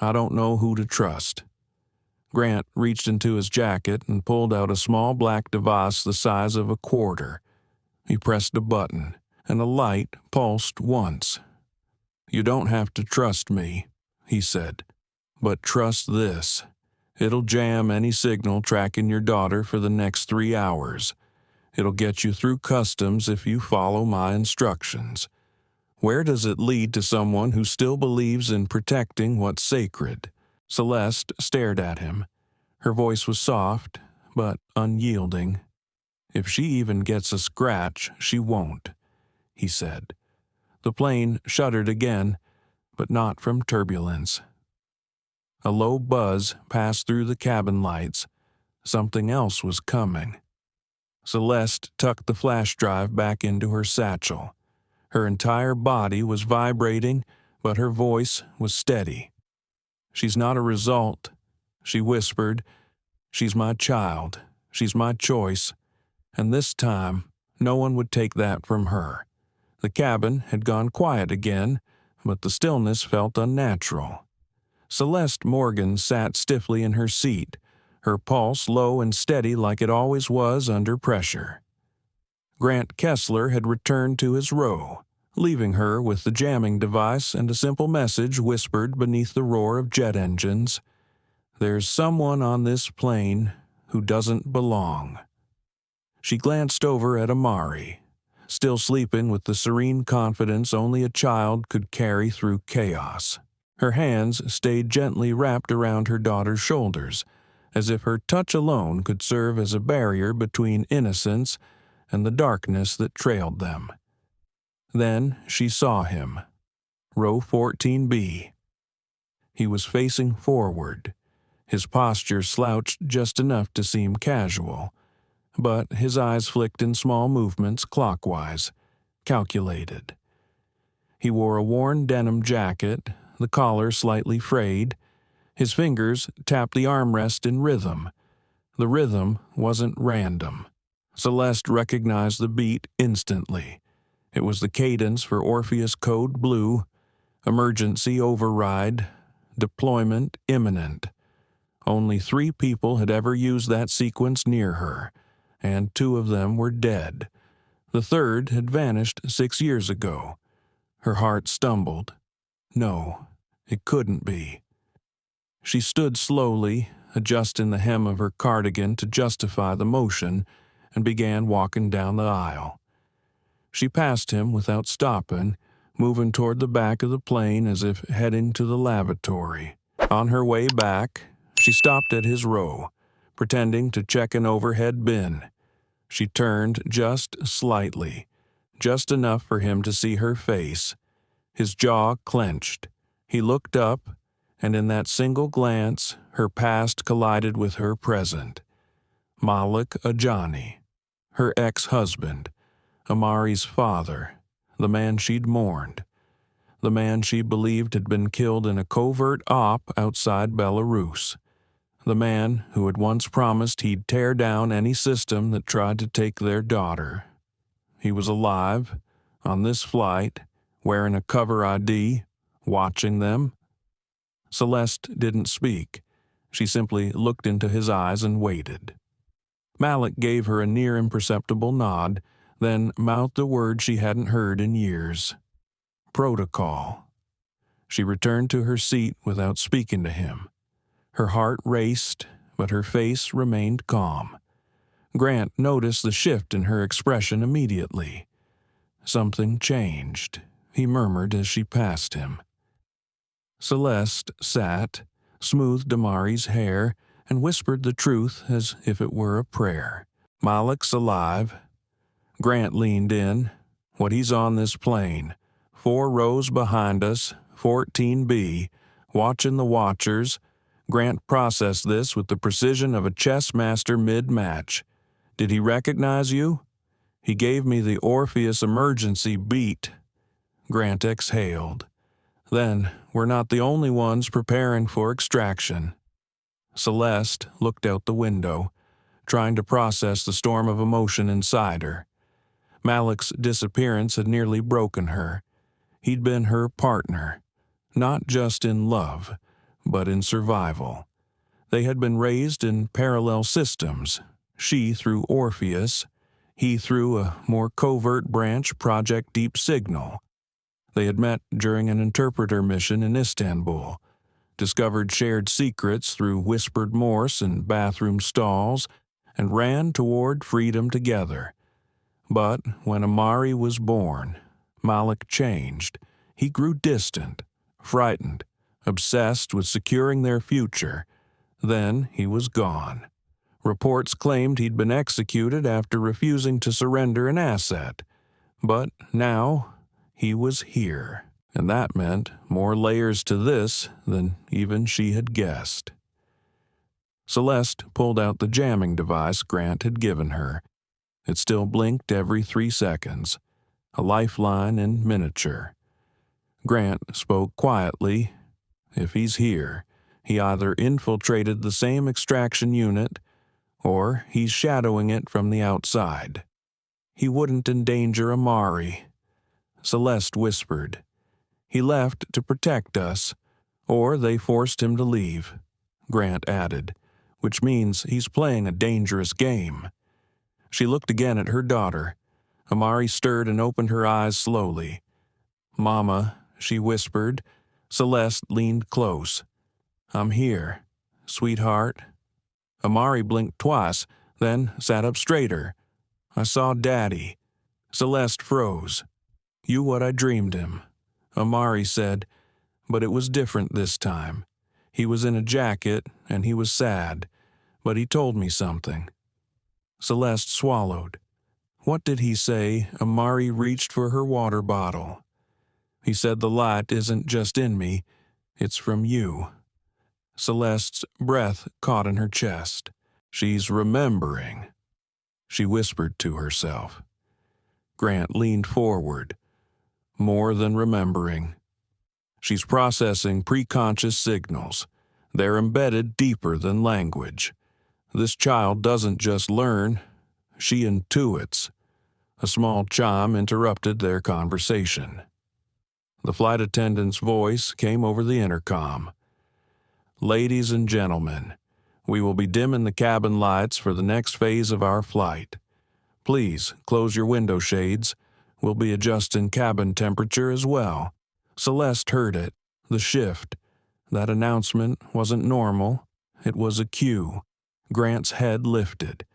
I don't know who to trust. Grant reached into his jacket and pulled out a small black device the size of a quarter. He pressed a button, and a light pulsed once. You don't have to trust me, he said, but trust this. It'll jam any signal tracking your daughter for the next 3 hours. It'll get you through customs if you follow my instructions. Where does it lead to someone who still believes in protecting what's sacred? Celeste stared at him. Her voice was soft, but unyielding. If she even gets a scratch, she won't, he said. The plane shuddered again, but not from turbulence. A low buzz passed through the cabin lights. Something else was coming. Celeste tucked the flash drive back into her satchel. Her entire body was vibrating, but her voice was steady. She's not a result, she whispered. She's my child. She's my choice. And this time, no one would take that from her. The cabin had gone quiet again, but the stillness felt unnatural. Celeste Morgan sat stiffly in her seat, her pulse low and steady like it always was under pressure. Grant Kessler had returned to his row, leaving her with the jamming device and a simple message whispered beneath the roar of jet engines. There's someone on this plane who doesn't belong. She glanced over at Amari, still sleeping with the serene confidence only a child could carry through chaos. Her hands stayed gently wrapped around her daughter's shoulders, as if her touch alone could serve as a barrier between innocence and the darkness that trailed them. Then she saw him. Row 14B. He was facing forward, his posture slouched just enough to seem casual, but his eyes flicked in small movements clockwise, calculated. He wore a worn denim jacket, the collar slightly frayed. His fingers tapped the armrest in rhythm. The rhythm wasn't random. Celeste recognized the beat instantly. It was the cadence for Orpheus Code Blue, emergency override, deployment imminent. Only 3 people had ever used that sequence near her, and 2 of them were dead. The third had vanished 6 years ago. Her heart stumbled. No, it couldn't be. She stood slowly, adjusting the hem of her cardigan to justify the motion, and began walking down the aisle. She passed him without stopping, moving toward the back of the plane as if heading to the lavatory. On her way back, she stopped at his row, pretending to check an overhead bin. She turned just slightly, just enough for him to see her face. His jaw clenched. He looked up, and in that single glance, her past collided with her present. Malik Ajani, her ex-husband, Amari's father, the man she'd mourned, the man she believed had been killed in a covert op outside Belarus, the man who had once promised he'd tear down any system that tried to take their daughter. He was alive, on this flight, wearing a cover ID, watching them. Celeste didn't speak. She simply looked into his eyes and waited. Malik gave her a near imperceptible nod, then mouthed a word she hadn't heard in years. Protocol. She returned to her seat without speaking to him. Her heart raced, but her face remained calm. Grant noticed the shift in her expression immediately. Something changed, he murmured as she passed him. Celeste sat, smoothed Amari's hair, and whispered the truth as if it were a prayer. Malik's alive. Grant leaned in. What he's on this plane, 4 rows behind us, 14B, watching the watchers. Grant processed this with the precision of a chess master mid-match. Did he recognize you? He gave me the Orpheus emergency beat. Grant exhaled. Then, we're not the only ones preparing for extraction. Celeste looked out the window, trying to process the storm of emotion inside her. Malik's disappearance had nearly broken her. He'd been her partner, not just in love, but in survival. They had been raised in parallel systems, she through Orpheus, he through a more covert branch, Project Deep Signal. They had met during an interpreter mission in Istanbul, discovered shared secrets through whispered Morse in bathroom stalls, and ran toward freedom together. But when Amari was born, Malik changed. He grew distant, frightened, obsessed with securing their future. Then he was gone. Reports claimed he'd been executed after refusing to surrender an asset. But now he was here, and that meant more layers to this than even she had guessed. Celeste pulled out the jamming device Grant had given her. It still blinked every 3 seconds, a lifeline in miniature. Grant spoke quietly. If he's here, he either infiltrated the same extraction unit, or he's shadowing it from the outside. He wouldn't endanger Amari. Celeste whispered. He left to protect us, or they forced him to leave, Grant added, which means he's playing a dangerous game. She looked again at her daughter. Amari stirred and opened her eyes slowly. Mama, she whispered. Celeste leaned close. I'm here, sweetheart. Amari blinked twice, then sat up straighter. I saw Daddy. Celeste froze. You what I dreamed him, Amari said, but it was different this time. He was in a jacket, and he was sad, but he told me something. Celeste swallowed. What did he say? Amari reached for her water bottle. He said the light isn't just in me, it's from you. Celeste's breath caught in her chest. She's remembering, she whispered to herself. Grant leaned forward. More than remembering. She's processing preconscious signals. They're embedded deeper than language. This child doesn't just learn, she intuits. A small chime interrupted their conversation. The flight attendant's voice came over the intercom. Ladies and gentlemen, we will be dimming the cabin lights for the next phase of our flight. Please close your window shades. We'll be adjusting cabin temperature as well. Celeste heard it, the shift. That announcement wasn't normal. It was a cue. Grant's head lifted.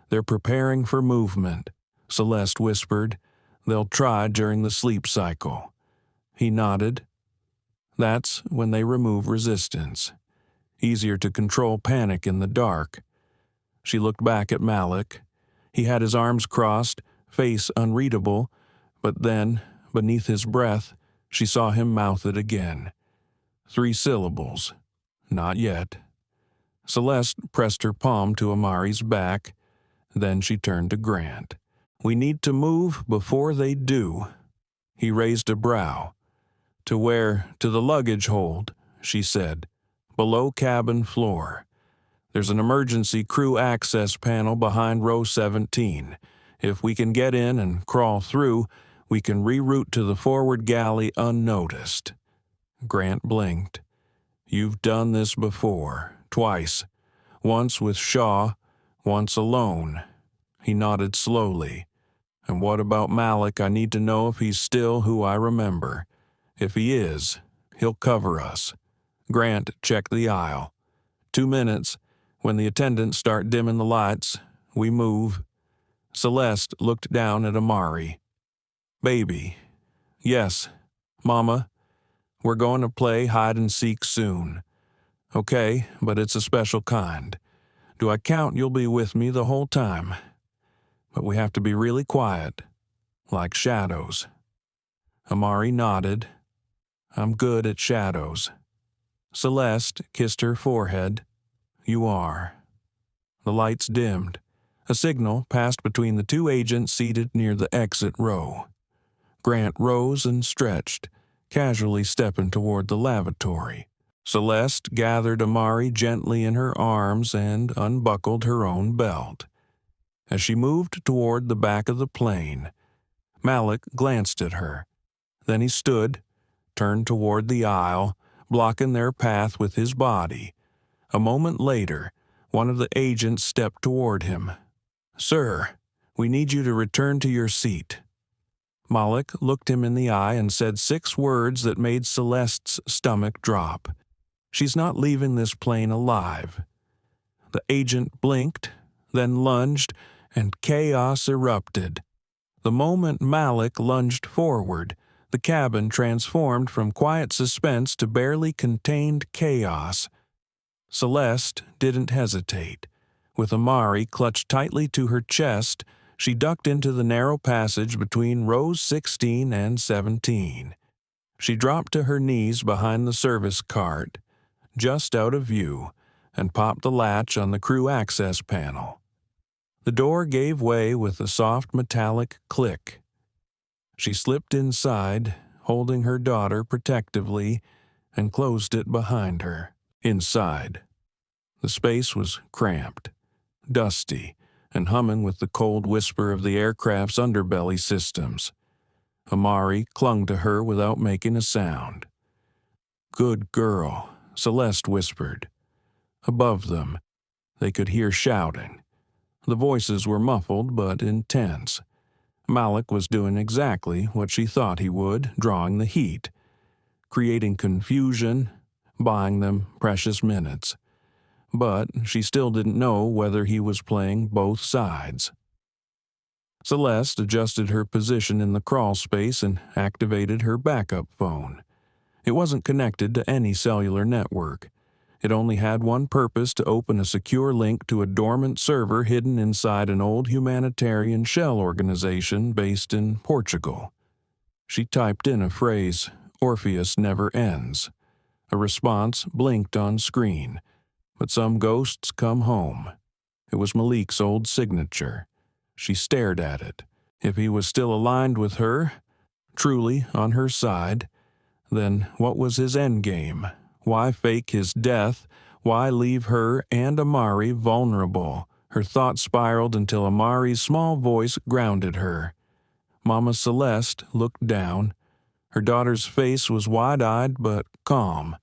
They're preparing for movement, Celeste whispered. They'll try during the sleep cycle. He nodded. That's when they remove resistance. Easier to control panic in the dark. She looked back at Malik. He had his arms crossed, face unreadable, but then, beneath his breath, she saw him mouth it again. 3 syllables. Not yet. Celeste pressed her palm to Amari's back. Then she turned to Grant. We need to move before they do. He raised a brow. To where? To the luggage hold, she said. Below cabin floor. There's an emergency crew access panel behind row 17. If we can get in and crawl through, we can reroute to the forward galley unnoticed. Grant blinked. You've done this before, twice. Once with Shaw, once alone. He nodded slowly. And what about Malik? I need to know if he's still who I remember. If he is, he'll cover us. Grant checked the aisle. 2 minutes. When the attendants start dimming the lights, we move. Celeste looked down at Amari. Baby. Yes, Mama. We're going to play hide and seek soon. Okay, but it's a special kind. Do I count you'll be with me the whole time? But we have to be really quiet. like shadows. Amari nodded. I'm good at shadows. Celeste kissed her forehead. You are. The lights dimmed. A signal passed between the two agents seated near the exit row. Grant rose and stretched, casually stepping toward the lavatory. Celeste gathered Amari gently in her arms and unbuckled her own belt. As she moved toward the back of the plane, Malik glanced at her. Then he stood, turned toward the aisle, blocking their path with his body. A moment later, one of the agents stepped toward him. Sir, we need you to return to your seat. Malik looked him in the eye and said 6 words that made Celeste's stomach drop. She's not leaving this plane alive. The agent blinked, then lunged, and chaos erupted. The moment Malik lunged forward, the cabin transformed from quiet suspense to barely contained chaos. Celeste didn't hesitate. With Amari clutched tightly to her chest, she ducked into the narrow passage between rows 16 and 17. She dropped to her knees behind the service cart, just out of view, and popped the latch on the crew access panel. The door gave way with a soft metallic click. She slipped inside, holding her daughter protectively, and closed it behind her. Inside, the space was cramped, dusty, and humming with the cold whisper of the aircraft's underbelly systems. Amari clung to her without making a sound. Good girl, Celeste whispered. Above them, they could hear shouting. The voices were muffled but intense. Malik was doing exactly what she thought he would, drawing the heat, creating confusion, buying them precious minutes. But she still didn't know whether he was playing both sides. Celeste adjusted her position in the crawl space and activated her backup phone. It wasn't connected to any cellular network. It only had one purpose: to open a secure link to a dormant server hidden inside an old humanitarian shell organization based in Portugal. She typed in a phrase, "Orpheus never ends." A response blinked on screen. But some ghosts come home. It was Malik's old signature. She stared at it. If he was still aligned with her, truly on her side, then what was his endgame? Why fake his death? Why leave her and Amari vulnerable? Her thoughts spiraled until Amari's small voice grounded her. Mama Celeste looked down. Her daughter's face was wide-eyed but calm.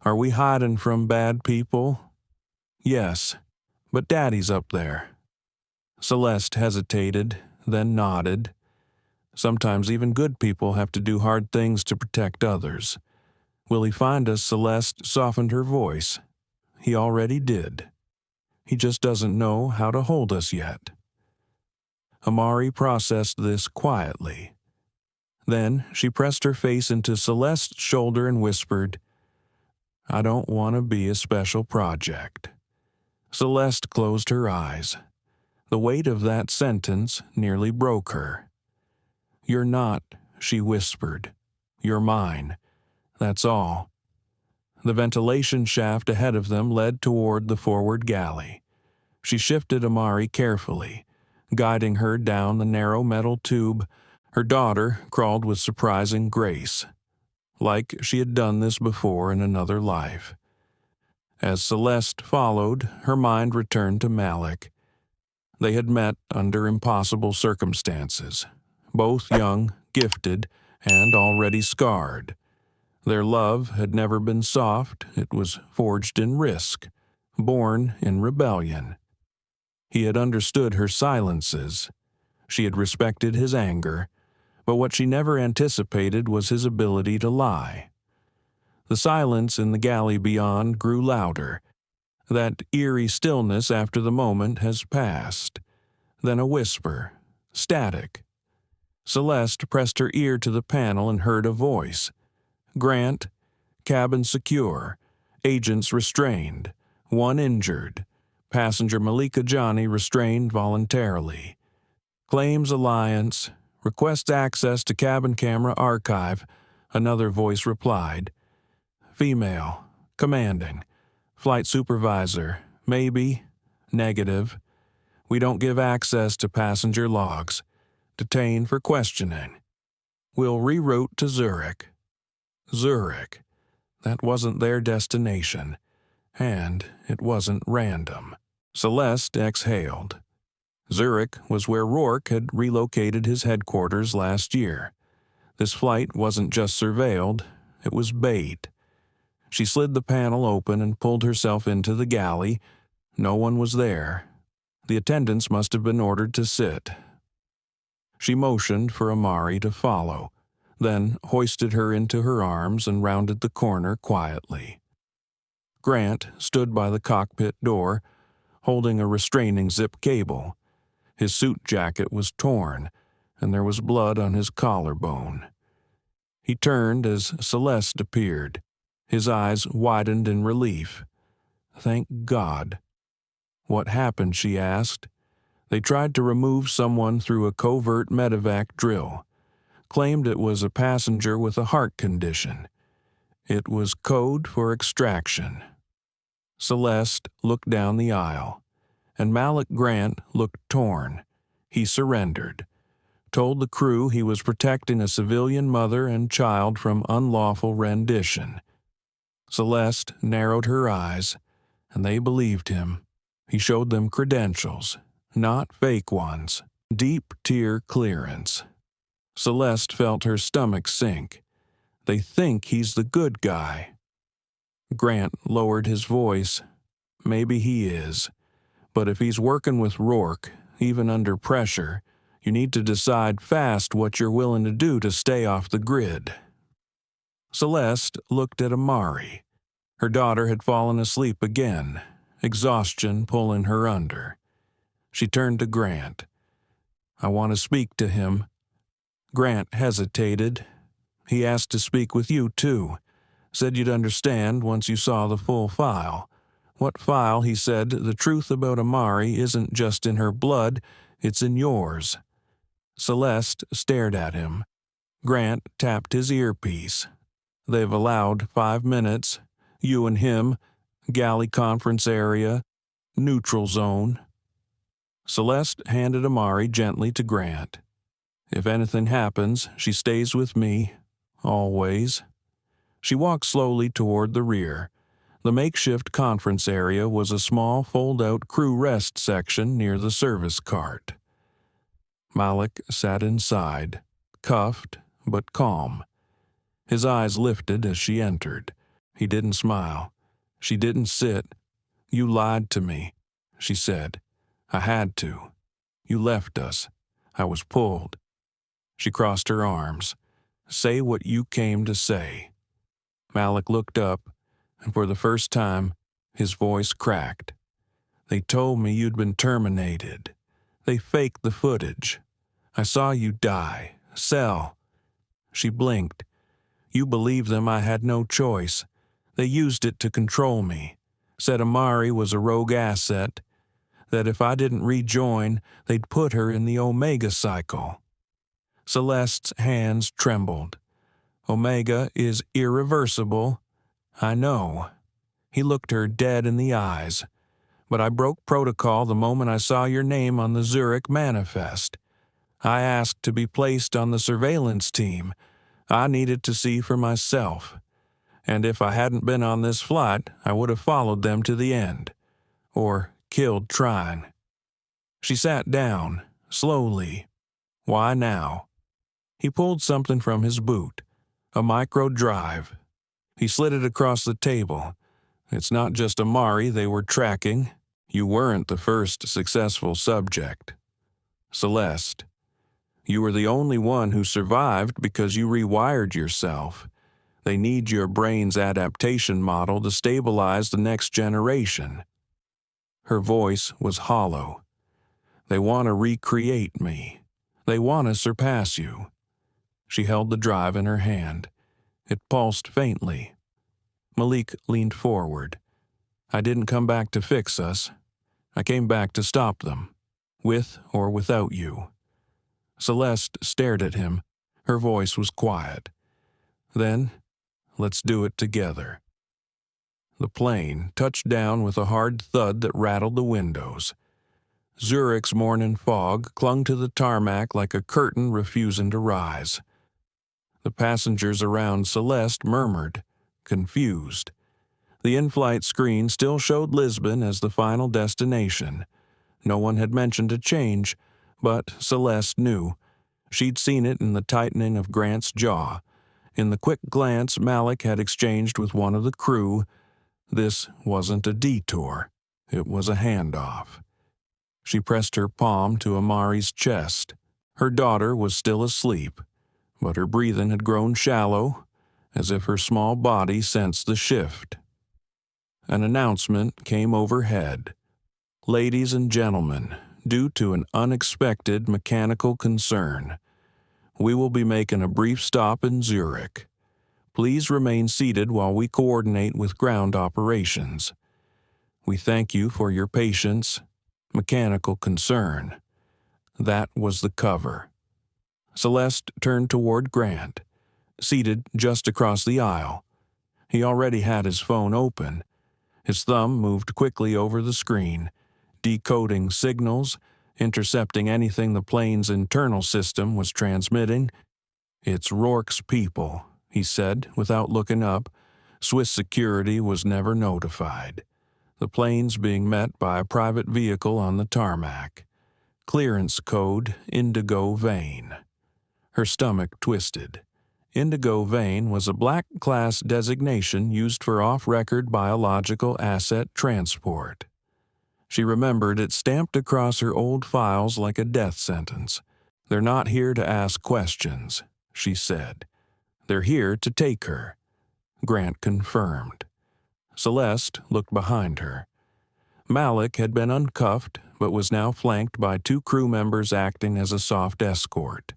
Are we hiding from bad people? Yes, but Daddy's up there. Celeste hesitated, then nodded. Sometimes even good people have to do hard things to protect others. Will he find us? Celeste softened her voice. He already did. He just doesn't know how to hold us yet. Amari processed this quietly. Then she pressed her face into Celeste's shoulder and whispered, I don't want to be a special project. Celeste closed her eyes. The weight of that sentence nearly broke her. You're not, she whispered. You're mine. That's all. The ventilation shaft ahead of them led toward the forward galley. She shifted Amari carefully, guiding her down the narrow metal tube. Her daughter crawled with surprising grace, like she had done this before in another life. As Celeste followed, her mind returned to Malik. They had met under impossible circumstances, both young, gifted, and already scarred. Their love had never been soft. It was forged in risk, born in rebellion. He had understood her silences. She had respected his anger, but what she never anticipated was his ability to lie. The silence in the galley beyond grew louder. That eerie stillness after the moment has passed. Then a whisper, static. Celeste pressed her ear to the panel and heard a voice. Grant, cabin secure, agents restrained, one injured, passenger Malika Johnny restrained voluntarily. Claims alliance, Request access to cabin camera archive, another voice replied. Female, commanding, flight supervisor, maybe, negative. We don't give access to passenger logs. Detain for questioning. We'll reroute to Zurich. Zurich. That wasn't their destination, and it wasn't random. Celeste exhaled. Zurich was where Rourke had relocated his headquarters last year. This flight wasn't just surveilled, it was bait. She slid the panel open and pulled herself into the galley. No one was there. The attendants must have been ordered to sit. She motioned for Amari to follow, then hoisted her into her arms and rounded the corner quietly. Grant stood by the cockpit door, holding a restraining zip cable. His suit jacket was torn, and there was blood on his collarbone. He turned as Celeste appeared. His eyes widened in relief. Thank God. What happened, she asked. They tried to remove someone through a covert medevac drill. Claimed it was a passenger with a heart condition. It was code for extraction. Celeste looked down the aisle, and Malik Grant looked torn. He surrendered. Told the crew he was protecting a civilian mother and child from unlawful rendition. Celeste narrowed her eyes, and they believed him. He showed them credentials, not fake ones. Deep tear clearance. Celeste felt her stomach sink. They think he's the good guy. Grant lowered his voice. Maybe he is. But if he's working with Rourke, even under pressure, you need to decide fast what you're willing to do to stay off the grid. Celeste looked at Amari. Her daughter had fallen asleep again, exhaustion pulling her under. She turned to Grant. I want to speak to him. Grant hesitated. He asked to speak with you, too. Said you'd understand once you saw the full file. What file, he said, the truth about Amari isn't just in her blood, it's in yours. Celeste stared at him. Grant tapped his earpiece. They've allowed 5 minutes. You and him, galley conference area, neutral zone. Celeste handed Amari gently to Grant. If anything happens, she stays with me, always. She walked slowly toward the rear. The makeshift conference area was a small fold-out crew rest section near the service cart. Malik sat inside, cuffed but calm. His eyes lifted as she entered. He didn't smile. She didn't sit. You lied to me, she said. I had to. You left us. I was pulled. She crossed her arms. Say what you came to say. Malik looked up, and for the first time, his voice cracked. They told me you'd been terminated. They faked the footage. I saw you die. Sell. She blinked. You believed them. I had no choice. They used it to control me. Said Amari was a rogue asset. That if I didn't rejoin, they'd put her in the Omega cycle. Celeste's hands trembled. Omega is irreversible. I know. He looked her dead in the eyes. But I broke protocol the moment I saw your name on the Zurich manifest. I asked to be placed on the surveillance team. I needed to see for myself. And if I hadn't been on this flight, I would have followed them to the end. Or killed trying. She sat down, slowly. Why now? He pulled something from his boot. A micro drive. He slid it across the table. It's not just Amari they were tracking. You weren't the first successful subject. Celeste. You were the only one who survived because you rewired yourself. They need your brain's adaptation model to stabilize the next generation. Her voice was hollow. They want to recreate me. They want to surpass you. She held the drive in her hand. It pulsed faintly. Malik leaned forward. I didn't come back to fix us. I came back to stop them, with or without you. Celeste stared at him. Her voice was quiet. Then, let's do it together. The plane touched down with a hard thud that rattled the windows. Zurich's morning fog clung to the tarmac like a curtain refusing to rise. The passengers around Celeste murmured, confused. The in-flight screen still showed Lisbon as the final destination. No one had mentioned a change, but Celeste knew. She'd seen it in the tightening of Grant's jaw. In the quick glance Malik had exchanged with one of the crew, this wasn't a detour. It was a handoff. She pressed her palm to Amari's chest. Her daughter was still asleep, but her breathing had grown shallow, as if her small body sensed the shift. An announcement came overhead. Ladies and gentlemen, due to an unexpected mechanical concern, we will be making a brief stop in Zurich. Please remain seated while we coordinate with ground operations. We thank you for your patience. Mechanical concern. That was the cover. Celeste turned toward Grant, seated just across the aisle. He already had his phone open. His thumb moved quickly over the screen, decoding signals, intercepting anything the plane's internal system was transmitting. It's Rourke's people, he said without looking up. Swiss security was never notified. The plane's being met by a private vehicle on the tarmac. Clearance code Indigo Vein. Her stomach twisted. Indigo Vein was a black class designation used for off-record biological asset transport. She remembered it stamped across her old files like a death sentence. They're not here to ask questions, she said. They're here to take her. Grant confirmed. Celeste looked behind her. Malik had been uncuffed, but was now flanked by two crew members acting as a soft escort.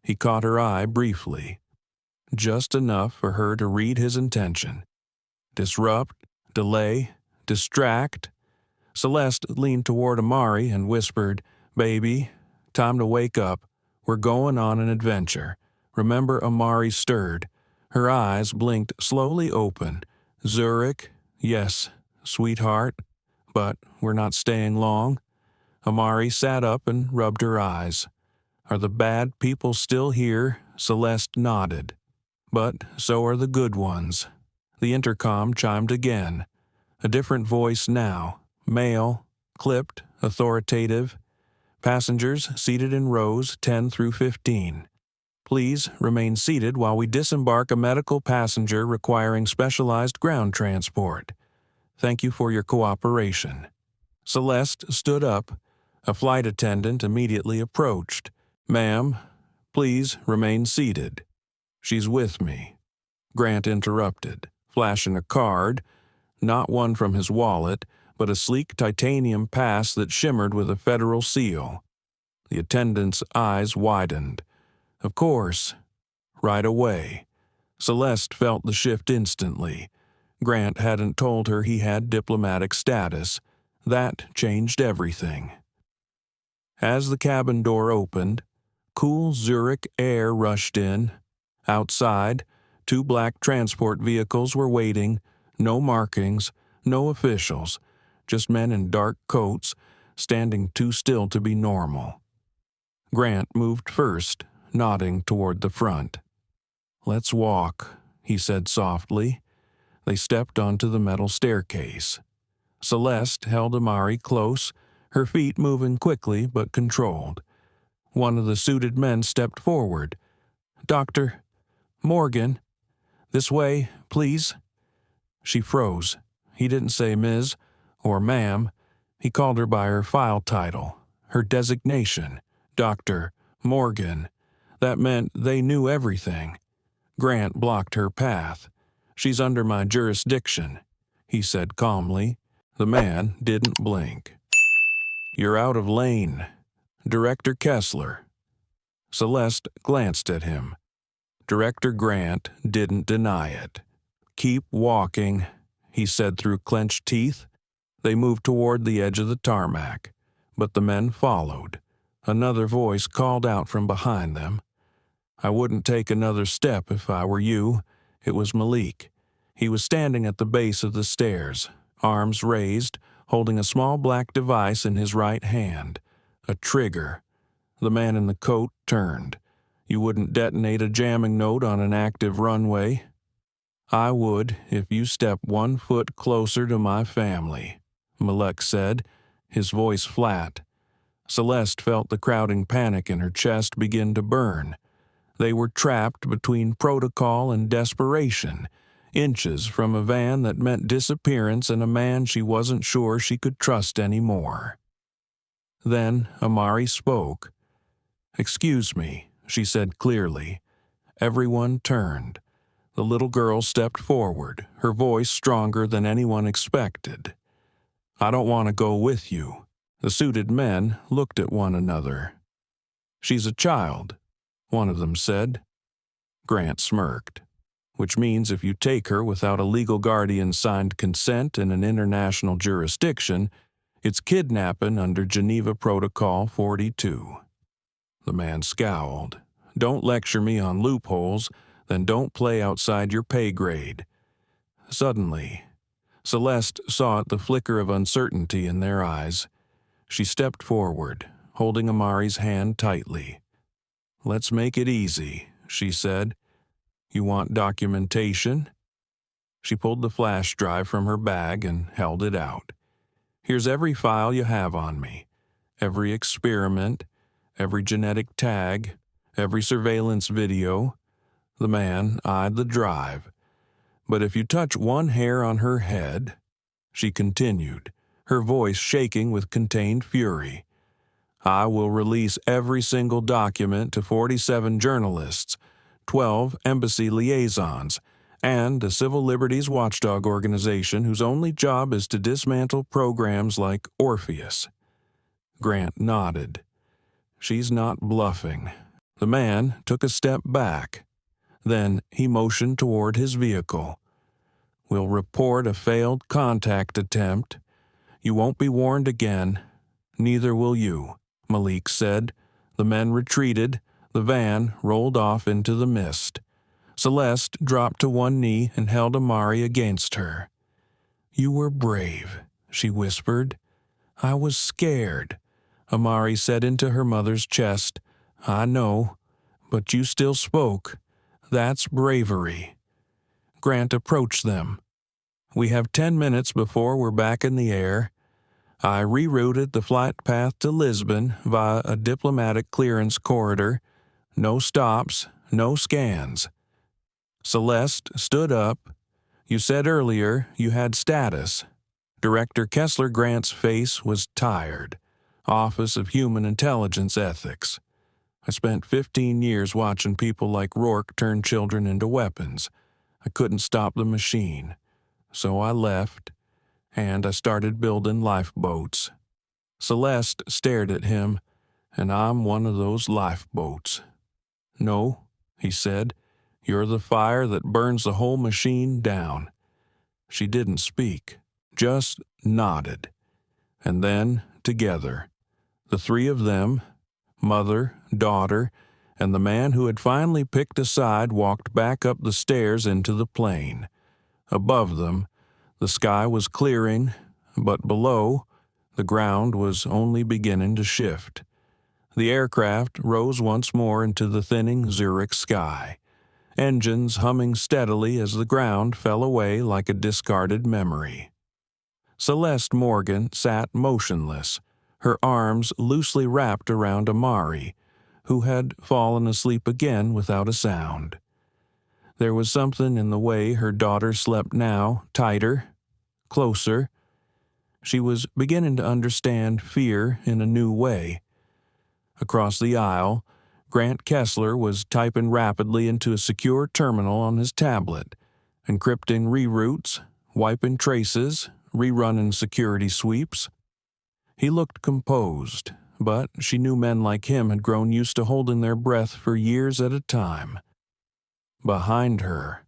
He caught her eye briefly, just enough for her to read his intention. Disrupt, delay, distract. Celeste leaned toward Amari and whispered, "Baby, time to wake up. We're going on an adventure." Remember, Amari stirred. Her eyes blinked slowly open. "Zurich? Yes, sweetheart. But we're not staying long." Amari sat up and rubbed her eyes. "Are the bad people still here?" Celeste nodded. "But so are the good ones." The intercom chimed again. A different voice now. Male, clipped, authoritative. "Passengers seated in rows 10 through 15. Please remain seated while we disembark a medical passenger requiring specialized ground transport. Thank you for your cooperation." Celeste stood up. A flight attendant immediately approached. "Ma'am, please remain seated." "She's with me." Grant interrupted, flashing a card, not one from his wallet, but a sleek titanium pass that shimmered with a federal seal. The attendant's eyes widened. "Of course." Right away. Celeste felt the shift instantly. Grant hadn't told her he had diplomatic status. That changed everything. As the cabin door opened, cool Zurich air rushed in. Outside, two black transport vehicles were waiting, no markings, no officials, just men in dark coats, standing too still to be normal. Grant moved first, nodding toward the front. "Let's walk," he said softly. They stepped onto the metal staircase. Celeste held Amari close, her feet moving quickly but controlled. One of the suited men stepped forward. "Dr. Morgan, this way, please." She froze. He didn't say Ms. or ma'am. He called her by her file title, her designation, Dr. Morgan. That meant they knew everything. Grant blocked her path. "She's under my jurisdiction," he said calmly. The man didn't blink. "You're out of lane. Director Kessler." Celeste glanced at him. Director Grant didn't deny it. "Keep walking," he said through clenched teeth. They moved toward the edge of the tarmac, but the men followed. Another voice called out from behind them. I wouldn't take another step if I were you. It was Malik. He was standing at the base of the stairs, arms raised, holding a small black device in his right hand, a trigger. The man in the coat turned. You wouldn't detonate a jamming note on an active runway. I would if you step 1 foot closer to my family, Malik said, his voice flat. Celeste felt the crowding panic in her chest begin to burn. They were trapped between protocol and desperation, inches from a van that meant disappearance and a man she wasn't sure she could trust anymore. Then Amari spoke. "Excuse me," she said clearly. Everyone turned. The little girl stepped forward, her voice stronger than anyone expected. "I don't want to go with you." The suited men looked at one another. "She's a child," one of them said. Grant smirked. "Which means if you take her without a legal guardian's signed consent in an international jurisdiction, it's kidnapping under Geneva Protocol 42. The man scowled. "Don't lecture me on loopholes, then don't play outside your pay grade." Suddenly, Celeste saw the flicker of uncertainty in their eyes. She stepped forward, holding Amari's hand tightly. "Let's make it easy," she said. "You want documentation?" She pulled the flash drive from her bag and held it out. "Here's every file you have on me. Every experiment, every genetic tag, every surveillance video." The man eyed the drive. "But if you touch one hair on her head," she continued, her voice shaking with contained fury, "I will release every single document to 47 journalists, 12 embassy liaisons, and a civil liberties watchdog organization whose only job is to dismantle programs like Orpheus." Grant nodded. "She's not bluffing." The man took a step back. Then he motioned toward his vehicle. "We'll report a failed contact attempt. You won't be warned again. Neither will you," Malik said. The men retreated. The van rolled off into the mist. Celeste dropped to one knee and held Amari against her. "You were brave," she whispered. "I was scared," Amari said into her mother's chest. "I know, but you still spoke. That's bravery." Grant approached them. "We have 10 minutes before we're back in the air. I rerouted the flight path to Lisbon via a diplomatic clearance corridor. No stops, no scans." Celeste stood up. "You said earlier you had status." Director Kessler Grant's face was tired. Office of Human Intelligence Ethics. "I spent 15 years watching people like Rourke turn children into weapons. I couldn't stop the machine. So I left, and I started building lifeboats." Celeste stared at him. "And I'm one of those lifeboats." "No," he said. "You're the fire that burns the whole machine down." She didn't speak, just nodded. And then, together, the three of them, mother, daughter, and the man who had finally picked a side, walked back up the stairs into the plane. Above them, the sky was clearing, but below, the ground was only beginning to shift. The aircraft rose once more into the thinning Zurich sky, engines humming steadily as the ground fell away like a discarded memory. Celeste Morgan sat motionless, her arms loosely wrapped around Amari, who had fallen asleep again without a sound. There was something in the way her daughter slept now, tighter, closer. She was beginning to understand fear in a new way. Across the aisle, Grant Kessler was typing rapidly into a secure terminal on his tablet, encrypting reroutes, wiping traces, rerunning security sweeps. He looked composed, but she knew men like him had grown used to holding their breath for years at a time. Behind her,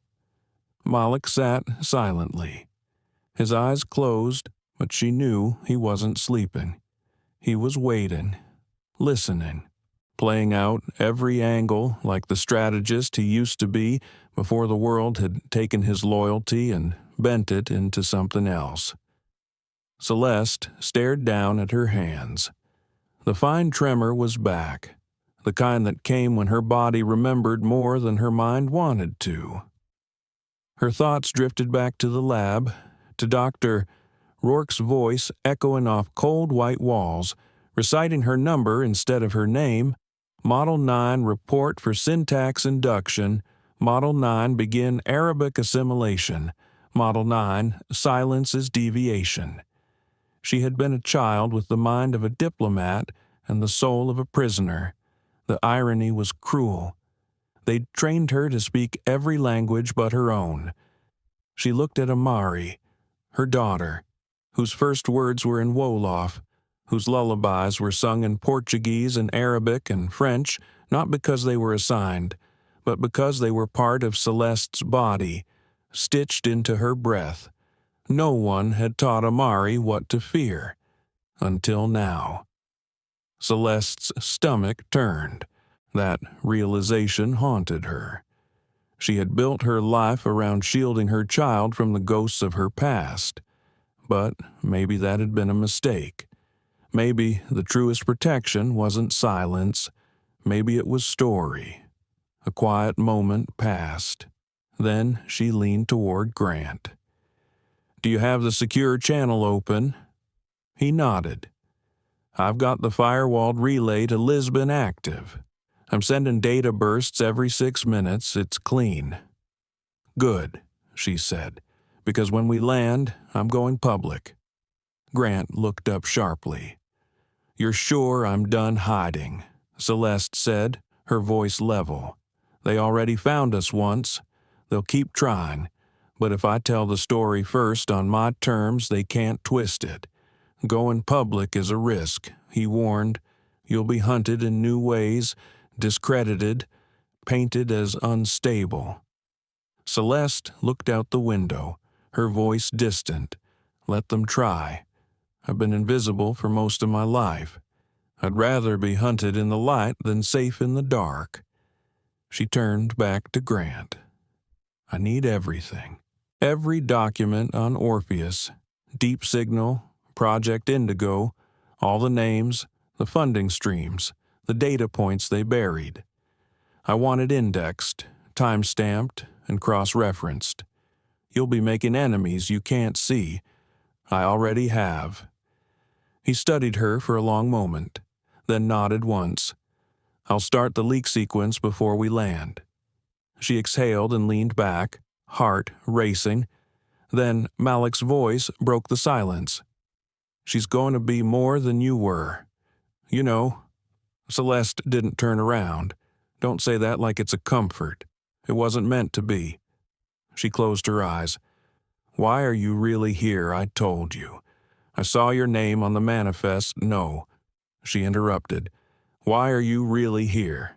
Malik sat silently. His eyes closed, but she knew he wasn't sleeping. He was waiting, listening, playing out every angle like the strategist he used to be before the world had taken his loyalty and bent it into something else. Celeste stared down at her hands. The fine tremor was back, the kind that came when her body remembered more than her mind wanted to. Her thoughts drifted back to the lab, to Dr. Rourke's voice echoing off cold white walls, reciting her number instead of her name. Model 9 report for syntax induction. Model 9 begin Arabic assimilation. Model 9 silence is deviation. She had been a child with the mind of a diplomat and the soul of a prisoner. The irony was cruel. They'd trained her to speak every language but her own. She looked at Amari, her daughter, whose first words were in Wolof, whose lullabies were sung in Portuguese and Arabic and French, not because they were assigned, but because they were part of Celeste's body, stitched into her breath. No one had taught Amari what to fear, until now. Celeste's stomach turned. That realization haunted her. She had built her life around shielding her child from the ghosts of her past. But maybe that had been a mistake. Maybe the truest protection wasn't silence. Maybe it was story. A quiet moment passed. Then she leaned toward Grant. "Do you have the secure channel open?" He nodded. "I've got the firewalled relay to Lisbon active. I'm sending data bursts every 6 minutes. It's clean." "Good," she said, "because when we land, I'm going public." Grant looked up sharply. "You're sure I'm done hiding?" Celeste said, her voice level. "They already found us once. They'll keep trying. But if I tell the story first on my terms, they can't twist it. Going public is a risk," he warned. "You'll be hunted in new ways, discredited, painted as unstable." Celeste looked out the window, her voice distant. "Let them try. I've been invisible for most of my life. I'd rather be hunted in the light than safe in the dark." She turned back to Grant. "I need everything. Every document on Orpheus, Deep Signal, Project Indigo, all the names, the funding streams, the data points they buried. I want it indexed, time-stamped, and cross-referenced. You'll be making enemies you can't see. I already have." He studied her for a long moment, then nodded once. "I'll start the leak sequence before we land." She exhaled and leaned back, heart racing. Then Malik's voice broke the silence. "She's going to be more than you were. You know." Celeste didn't turn around. "Don't say that like it's a comfort. It wasn't meant to be." She closed her eyes. "Why are you really here? I told you. I saw your name on the manifest." "No," she interrupted. "Why are you really here?"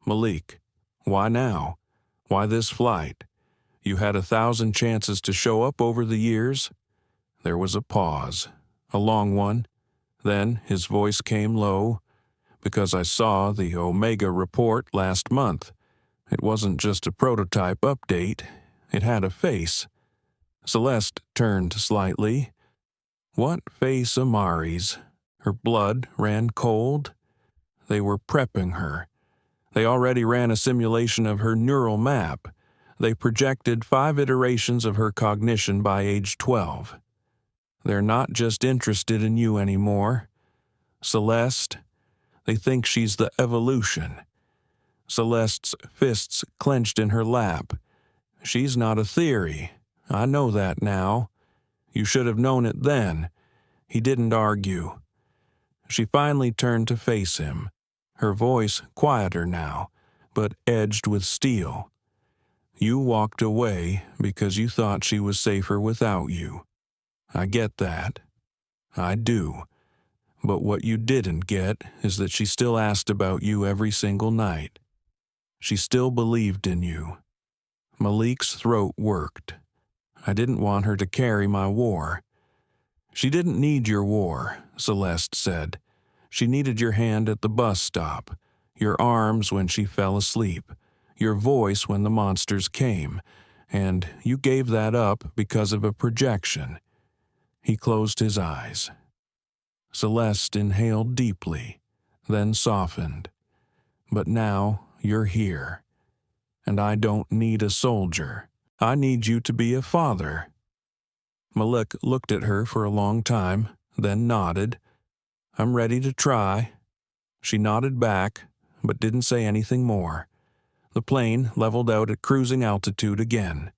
"Malik, why now? Why this flight? You had 1,000 chances to show up over the years." There was a pause, a long one. Then his voice came low. "Because I saw the Omega report last month. It wasn't just a prototype update. It had a face." Celeste turned slightly. What face Amari's? Her blood ran cold. They were prepping her. They already ran a simulation of her neural map. They projected 5 iterations of her cognition by age 12. They're not just interested in you anymore. Celeste, they think she's the evolution. Celeste's fists clenched in her lap. "She's not a theory. I know that now. You should have known it then." He didn't argue. She finally turned to face him, her voice quieter now, but edged with steel. "You walked away because you thought she was safer without you. I get that. I do. But what you didn't get is that she still asked about you every single night. She still believed in you." Malik's throat worked. "I didn't want her to carry my war." "She didn't need your war," Celeste said. She needed your hand at the bus stop, your arms when she fell asleep, your voice when the monsters came, and you gave that up because of a projection. He closed his eyes. Celeste inhaled deeply, then softened. But now you're here, and I don't need a soldier. I need you to be a father. Malik looked at her for a long time, then nodded. I'm ready to try. She nodded back, but didn't say anything more. The plane leveled out at cruising altitude again.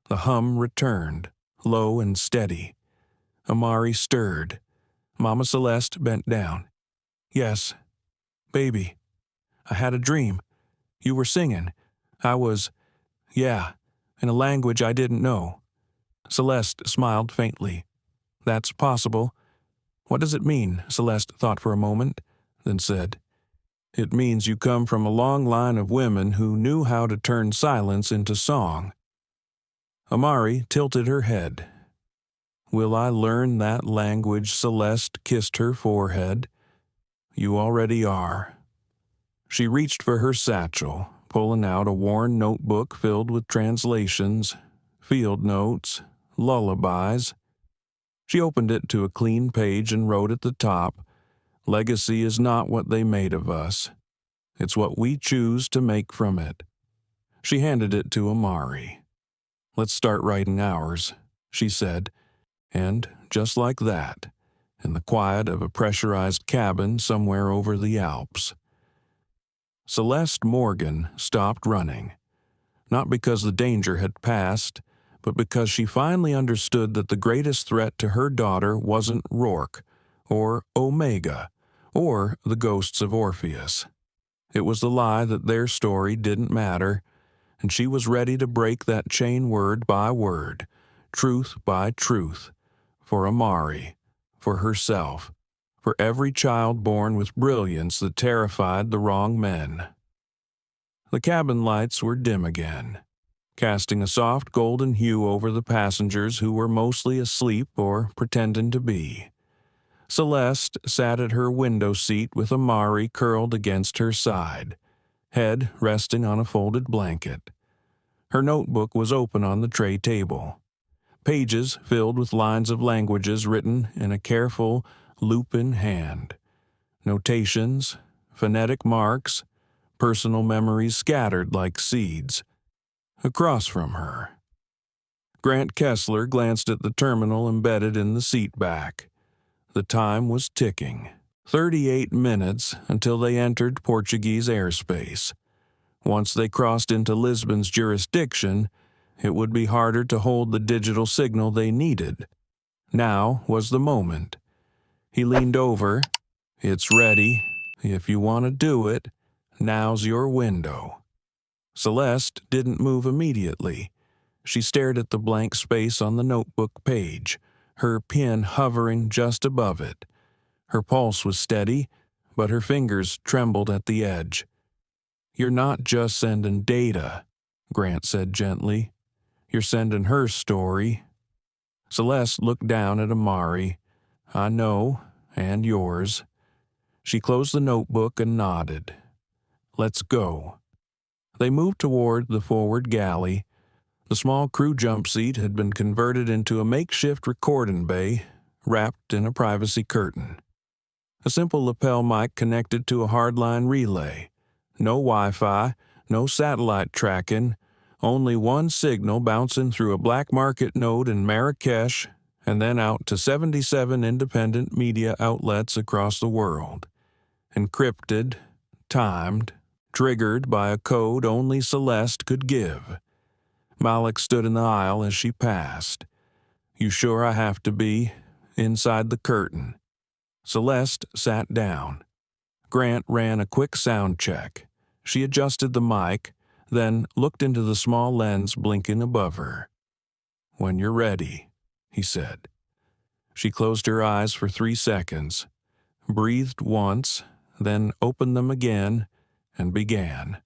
The hum returned, low and steady. Amari stirred. Mama Celeste bent down. Yes, baby. I had a dream. You were singing. Yeah, in a language I didn't know. Celeste smiled faintly. That's possible. What does it mean? Celeste thought for a moment, then said, It means you come from a long line of women who knew how to turn silence into song. Amari tilted her head. Will I learn that language? Celeste kissed her forehead. You already are. She reached for her satchel, pulling out a worn notebook filled with translations, field notes, lullabies. She opened it to a clean page and wrote at the top, Legacy is not what they made of us. It's what we choose to make from it. She handed it to Amari. Let's start writing ours, she said, and just like that, in the quiet of a pressurized cabin somewhere over the Alps. Celeste Morgan stopped running, not because the danger had passed, but because she finally understood that the greatest threat to her daughter wasn't Rourke, or Omega, or the ghosts of Orpheus. It was the lie that their story didn't matter, and she was ready to break that chain word by word, truth by truth, for Amari, for herself, for every child born with brilliance that terrified the wrong men. The cabin lights were dim again, casting a soft golden hue over the passengers who were mostly asleep or pretending to be. Celeste sat at her window seat with Amari curled against her side, head resting on a folded blanket. Her notebook was open on the tray table, pages filled with lines of languages written in a careful, lupin hand. Notations, phonetic marks, personal memories scattered like seeds. Across from her, Grant Kessler glanced at the terminal embedded in the seat back. The time was ticking. 38 minutes until they entered Portuguese airspace. Once they crossed into Lisbon's jurisdiction, it would be harder to hold the digital signal they needed. Now was the moment. He leaned over. It's ready. If you want to do it, now's your window. Celeste didn't move immediately. She stared at the blank space on the notebook page, her pen hovering just above it. Her pulse was steady, but her fingers trembled at the edge. You're not just sending data, Grant said gently. You're sending her story. Celeste looked down at Amari. I know, and yours. She closed the notebook and nodded. Let's go. They moved toward the forward galley. The small crew jump seat had been converted into a makeshift recording bay, wrapped in a privacy curtain. A simple lapel mic connected to a hardline relay. No Wi-Fi, no satellite tracking, only one signal bouncing through a black market node in Marrakesh and then out to 77 independent media outlets across the world. Encrypted, timed, triggered by a code only Celeste could give. Malik stood in the aisle as she passed. You sure I have to be inside the curtain? Celeste sat down. Grant ran a quick sound check. She adjusted the mic, then looked into the small lens blinking above her. When you're ready, he said. She closed her eyes for 3 seconds, breathed once, then opened them again, and began.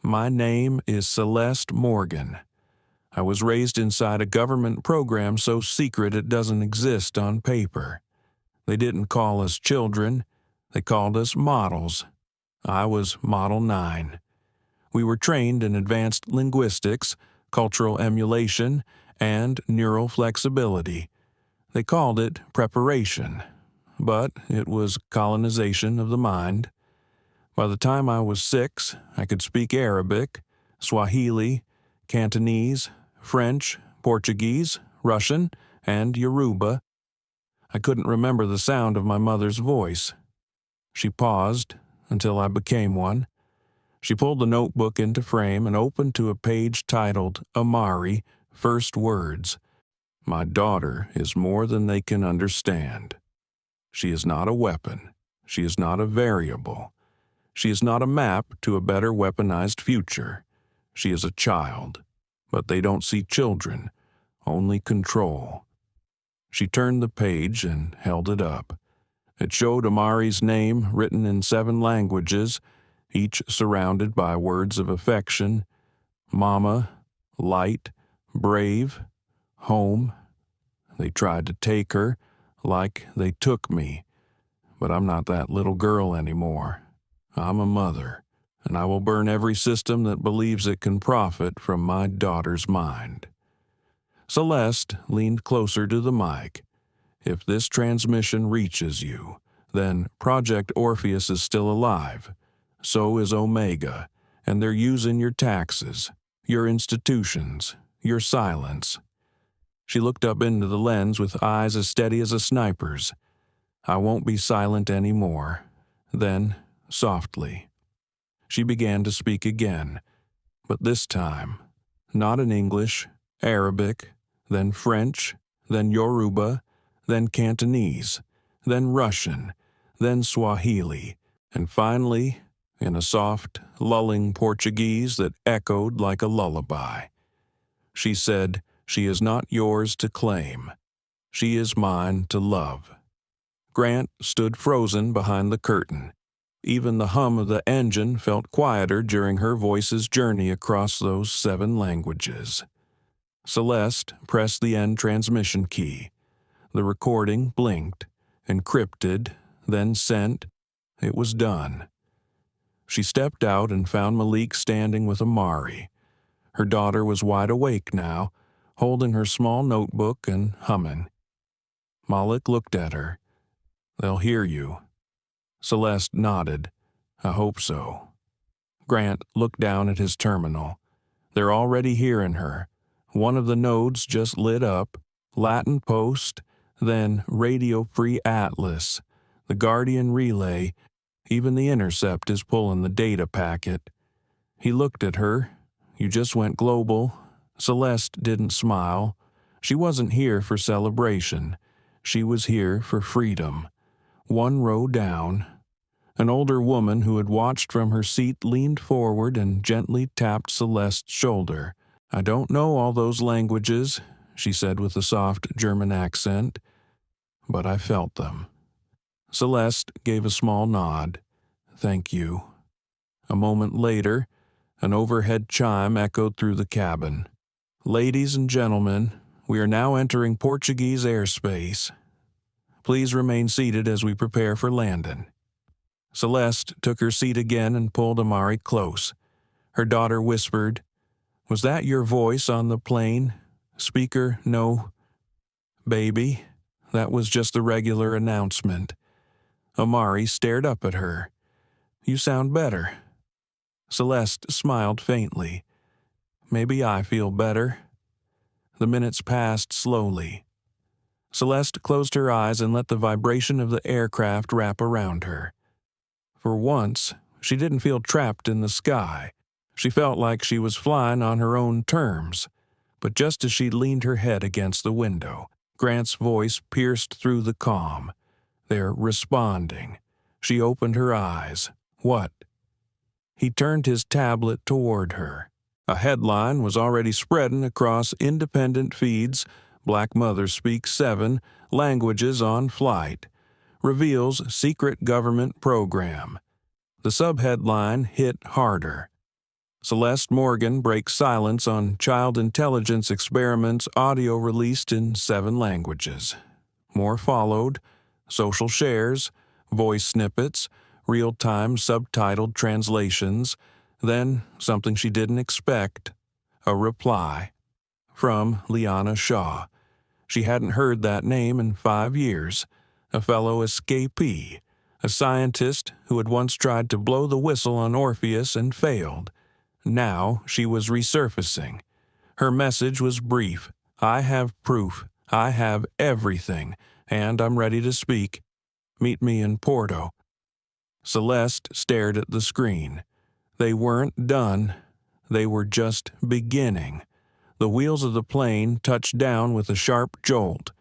My name is Celeste Morgan. I was raised inside a government program so secret it doesn't exist on paper. They didn't call us children. They called us models. I was Model 9. We were trained in advanced linguistics, cultural emulation, and neural flexibility. They called it preparation, but it was colonization of the mind. By the time I was 6, I could speak Arabic, Swahili, Cantonese, French, Portuguese, Russian, and Yoruba. I couldn't remember the sound of my mother's voice. She paused until I became one. She pulled the notebook into frame and opened to a page titled Amari, First Words. My daughter is more than they can understand. She is not a weapon. She is not a variable. She is not a map to a better weaponized future. She is a child. But they don't see children, only control. She turned the page and held it up. It showed Amari's name written in 7 languages, each surrounded by words of affection: Mama, light, brave, home. They tried to take her, like they took me. But I'm not that little girl anymore. I'm a mother, and I will burn every system that believes it can profit from my daughter's mind. Celeste leaned closer to the mic. If this transmission reaches you, then Project Orpheus is still alive. So is Omega, and they're using your taxes, your institutions, your silence. She looked up into the lens with eyes as steady as a sniper's. I won't be silent anymore. Then, softly, she began to speak again, but this time, not in English, Arabic, then French, then Yoruba, then Cantonese, then Russian, then Swahili, and finally, in a soft, lulling Portuguese that echoed like a lullaby. She said, "She is not yours to claim. She is mine to love." Grant stood frozen behind the curtain. Even the hum of the engine felt quieter during her voice's journey across those 7 languages. Celeste pressed the end transmission key. The recording blinked, encrypted, then sent. It was done. She stepped out and found Malik standing with Amari. Her daughter was wide awake now, holding her small notebook and humming. Malik looked at her. "They'll hear you." Celeste nodded. "I hope so." Grant looked down at his terminal. "They're already hearing her. One of the nodes just lit up, Latin Post, then Radio Free Atlas, the Guardian Relay, even the Intercept is pulling the data packet." He looked at her. "You just went global." Celeste didn't smile. She wasn't here for celebration. She was here for freedom. One row down, an older woman who had watched from her seat leaned forward and gently tapped Celeste's shoulder. "I don't know all those languages," she said with a soft German accent, "but I felt them." Celeste gave a small nod. "Thank you." A moment later, an overhead chime echoed through the cabin. "Ladies and gentlemen, we are now entering Portuguese airspace. Please remain seated as we prepare for landing." Celeste took her seat again and pulled Amari close. Her daughter whispered, "Was that your voice on the plane? Speaker, no." "Baby, that was just the regular announcement." Amari stared up at her. "You sound better." Celeste smiled faintly. "Maybe I feel better." The minutes passed slowly. Celeste closed her eyes and let the vibration of the aircraft wrap around her. For once, she didn't feel trapped in the sky. She felt like she was flying on her own terms. But just as she leaned her head against the window, Grant's voice pierced through the calm. "They're responding." She opened her eyes. "What?" He turned his tablet toward her. A headline was already spreading across independent feeds. "Black Mother Speaks 7 Languages on Flight. Reveals Secret Government Program." The subheadline hit harder. "Celeste Morgan Breaks Silence on Child Intelligence Experiments Audio Released in 7 Languages." More followed. Social shares, voice snippets, real-time subtitled translations, then something she didn't expect, a reply. From Liana Shaw. She hadn't heard that name in 5 years, a fellow escapee, a scientist who had once tried to blow the whistle on Orpheus and failed. Now she was resurfacing. Her message was brief. I have proof. I have everything, and I'm ready to speak. Meet me in Porto. Celeste stared at the screen. They weren't done. They were just beginning. The wheels of the plane touched down with a sharp jolt.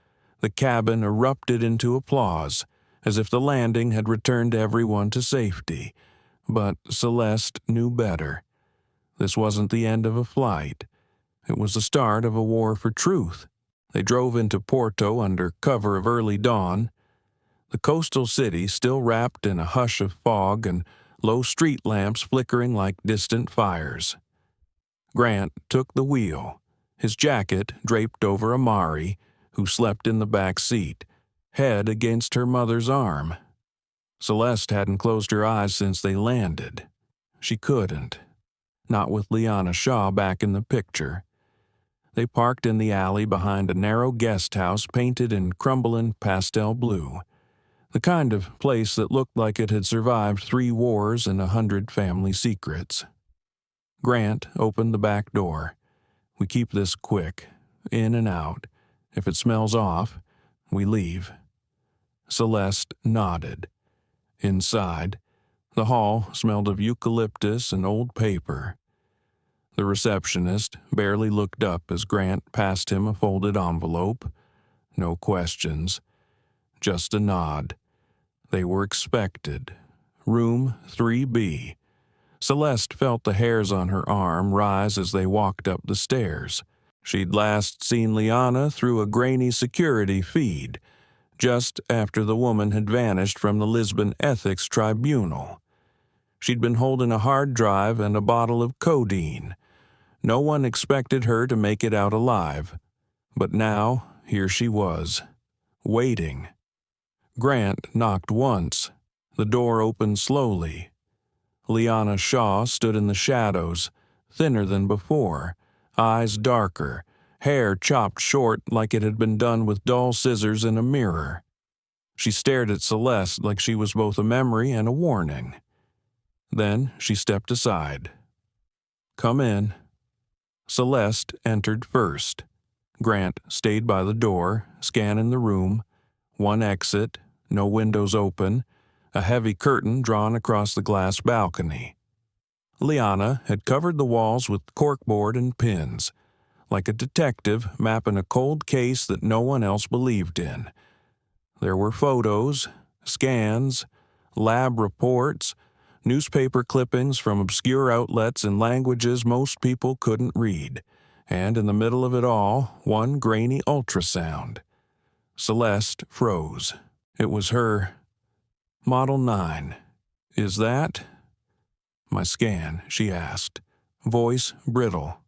The cabin erupted into applause, as if the landing had returned everyone to safety. But Celeste knew better. This wasn't the end of a flight. It was the start of a war for truth. They drove into Porto under cover of early dawn. The coastal city still wrapped in a hush of fog and low street lamps flickering like distant fires. Grant took the wheel, his jacket draped over Amari, who slept in the back seat, head against her mother's arm. Celeste hadn't closed her eyes since they landed. She couldn't. Not with Liana Shaw back in the picture. They parked in the alley behind a narrow guest house painted in crumbling pastel blue, the kind of place that looked like it had survived 3 wars and 100 family secrets. Grant opened the back door. We keep this quick, in and out. If it smells off, we leave. Celeste nodded. Inside, the hall smelled of eucalyptus and old paper. The receptionist barely looked up as Grant passed him a folded envelope. No questions, just a nod. They were expected. Room 3B. Celeste felt the hairs on her arm rise as they walked up the stairs. She'd last seen Liana through a grainy security feed, just after the woman had vanished from the Lisbon Ethics Tribunal. She'd been holding a hard drive and a bottle of codeine. No one expected her to make it out alive. But now, here she was, waiting. Grant knocked once. The door opened slowly. Liana Shaw stood in the shadows, thinner than before, eyes darker, hair chopped short like it had been done with dull scissors in a mirror. She stared at Celeste like she was both a memory and a warning. Then she stepped aside. "Come in." Celeste entered first. Grant stayed by the door, scanning the room. One exit, no windows open, a heavy curtain drawn across the glass balcony. Liana had covered the walls with corkboard and pins, like a detective mapping a cold case that no one else believed in. There were photos, scans, lab reports, newspaper clippings from obscure outlets in languages most people couldn't read, and in the middle of it all, one grainy ultrasound. Celeste froze. It was her Model 9. "Is that?" "My scan," she asked, voice brittle.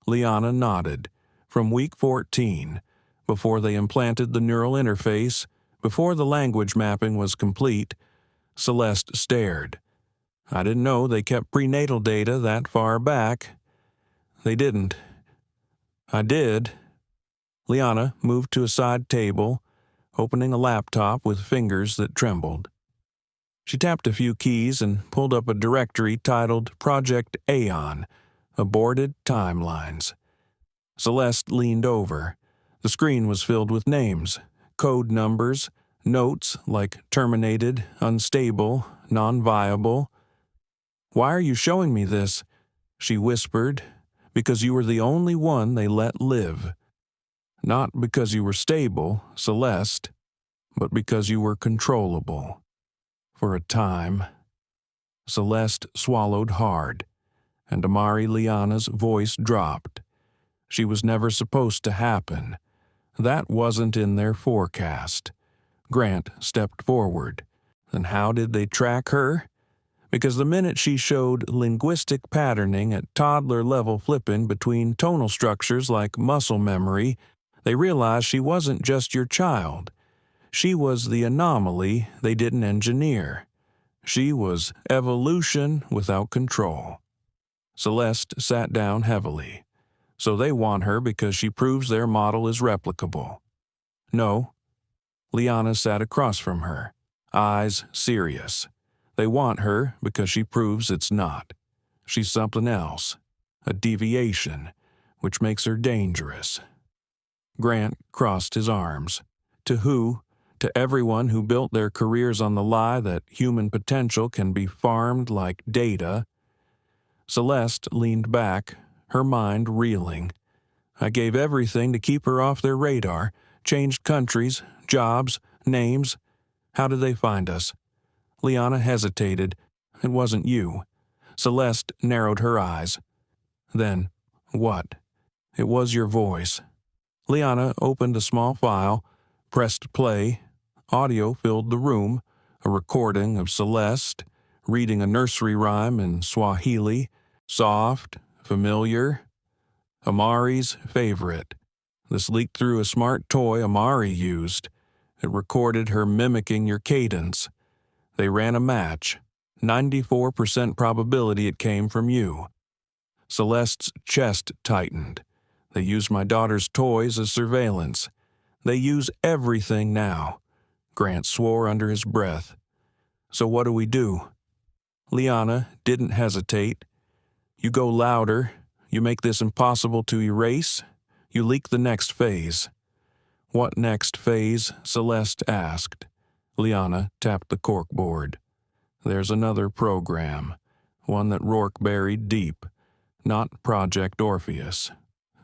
Liana nodded. From week 14, before they implanted the neural interface, before the language mapping was complete, Celeste stared. "I didn't know they kept prenatal data that far back." "They didn't." "I did." Liana moved to a side table, opening a laptop with fingers that trembled. She tapped a few keys and pulled up a directory titled Project Aeon, Aborted Timelines. Celeste leaned over. The screen was filled with names, code numbers, notes like terminated, unstable, non-viable. "Why are you showing me this?" she whispered. "Because you were the only one they let live. Not because you were stable, Celeste, but because you were controllable. For a time." Celeste swallowed hard, and Amari Liana's voice dropped. She was never supposed to happen. That wasn't in their forecast. Grant stepped forward. Then how did they track her? Because the minute she showed linguistic patterning at toddler-level flipping between tonal structures like muscle memory, they realized she wasn't just your child. She was the anomaly they didn't engineer. She was evolution without control. Celeste sat down heavily. So they want her because she proves their model is replicable. No. Liana sat across from her, eyes serious. They want her because she proves it's not. She's something else, a deviation, which makes her dangerous. Grant crossed his arms. To who? To everyone who built their careers on the lie that human potential can be farmed like data. Celeste leaned back, her mind reeling. I gave everything to keep her off their radar, changed countries, jobs, names. How did they find us? Liana hesitated. It wasn't you. Celeste narrowed her eyes. Then, what? It was your voice. Liana opened a small file, pressed play. Audio filled the room, a recording of Celeste, reading a nursery rhyme in Swahili, soft, familiar. Amari's favorite. This leaked through a smart toy Amari used. It recorded her mimicking your cadence. They ran a match. 94% probability it came from you. Celeste's chest tightened. They used my daughter's toys as surveillance. They use everything now. Grant swore under his breath. So what do we do? Liana didn't hesitate. You go louder. You make this impossible to erase. You leak the next phase. What next phase? Celeste asked. Liana tapped the corkboard. There's another program, one that Rourke buried deep, not Project Orpheus.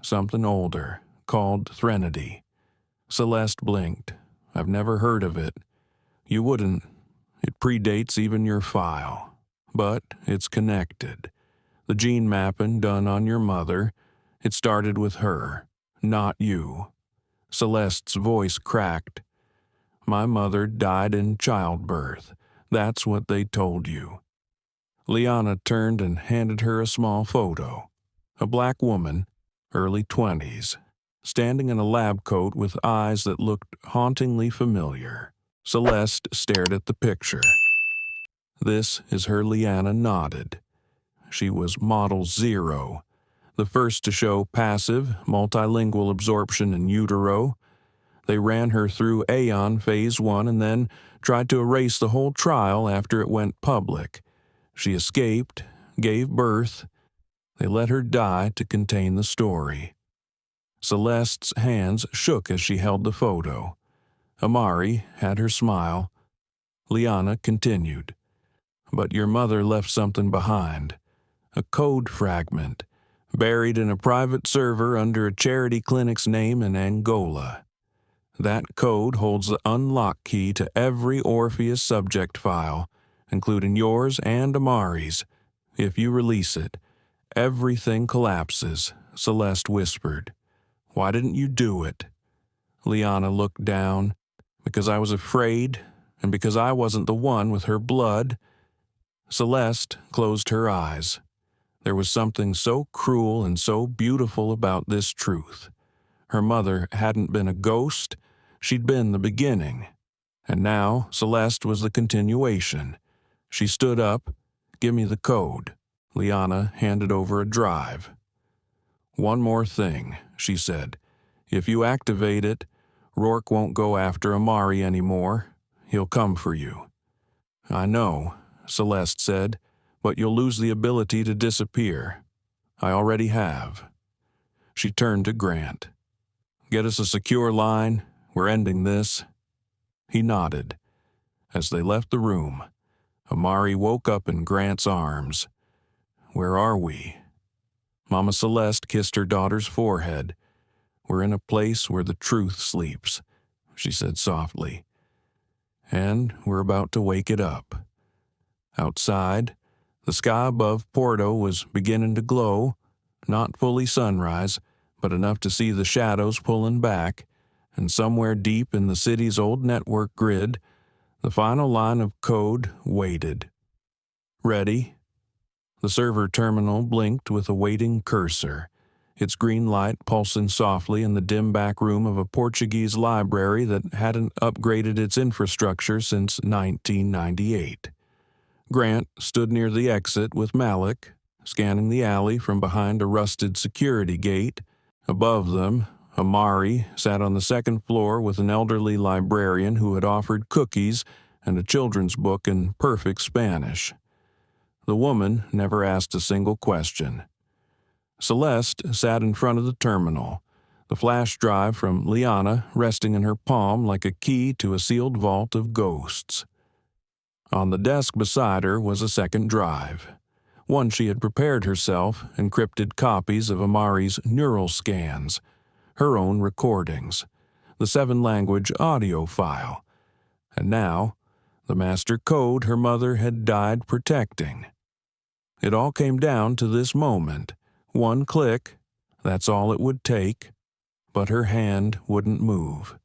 Something older, called Threnody. Celeste blinked. I've never heard of it. You wouldn't. It predates even your file. But it's connected. The gene mapping done on your mother, it started with her, not you. Celeste's voice cracked. My mother died in childbirth. That's what they told you. Liana turned and handed her a small photo. A black woman, early 20s, standing in a lab coat with eyes that looked hauntingly familiar. Celeste stared at the picture. This is her. Liana nodded. She was Model 0, the first to show passive, multilingual absorption in utero. They ran her through Aeon Phase 1 and then tried to erase the whole trial after it went public. She escaped, gave birth. They let her die to contain the story. Celeste's hands shook as she held the photo. Amari had her smile. Liana continued. But your mother left something behind. A code fragment, buried in a private server under a charity clinic's name in Angola. That code holds the unlock key to every Orpheus subject file, including yours and Amari's. If you release it, everything collapses, Celeste whispered. Why didn't you do it? Liana looked down. Because I was afraid, and because I wasn't the one with her blood. Celeste closed her eyes. There was something so cruel and so beautiful about this truth. Her mother hadn't been a ghost, she'd been the beginning. And now Celeste was the continuation. She stood up. Give me the code. Liana handed over a drive. One more thing, she said. If you activate it, Rourke won't go after Amari anymore. He'll come for you. I know, Celeste said, but you'll lose the ability to disappear. I already have. She turned to Grant. Get us a secure line. We're ending this. He nodded. As they left the room, Amari woke up in Grant's arms. Where are we? Mama Celeste kissed her daughter's forehead. We're in a place where the truth sleeps, she said softly. And we're about to wake it up. Outside, the sky above Porto was beginning to glow, not fully sunrise, but enough to see the shadows pulling back, and somewhere deep in the city's old network grid, the final line of code waited. Ready? The server terminal blinked with a waiting cursor. its green light pulsing softly in the dim back room of a Portuguese library that hadn't upgraded its infrastructure since 1998. Grant stood near the exit with Malik, scanning the alley from behind a rusted security gate. Above them, Amari sat on the second floor with an elderly librarian who had offered cookies and a children's book in perfect Spanish. The woman never asked a single question. Celeste sat in front of the terminal, the flash drive from Liana resting in her palm like a key to a sealed vault of ghosts. On the desk beside her was a second drive, one she had prepared herself, encrypted copies of Amari's neural scans, her own recordings, the 7-language audio file, and now the master code her mother had died protecting. It all came down to this moment. One click, that's all it would take, but her hand wouldn't move.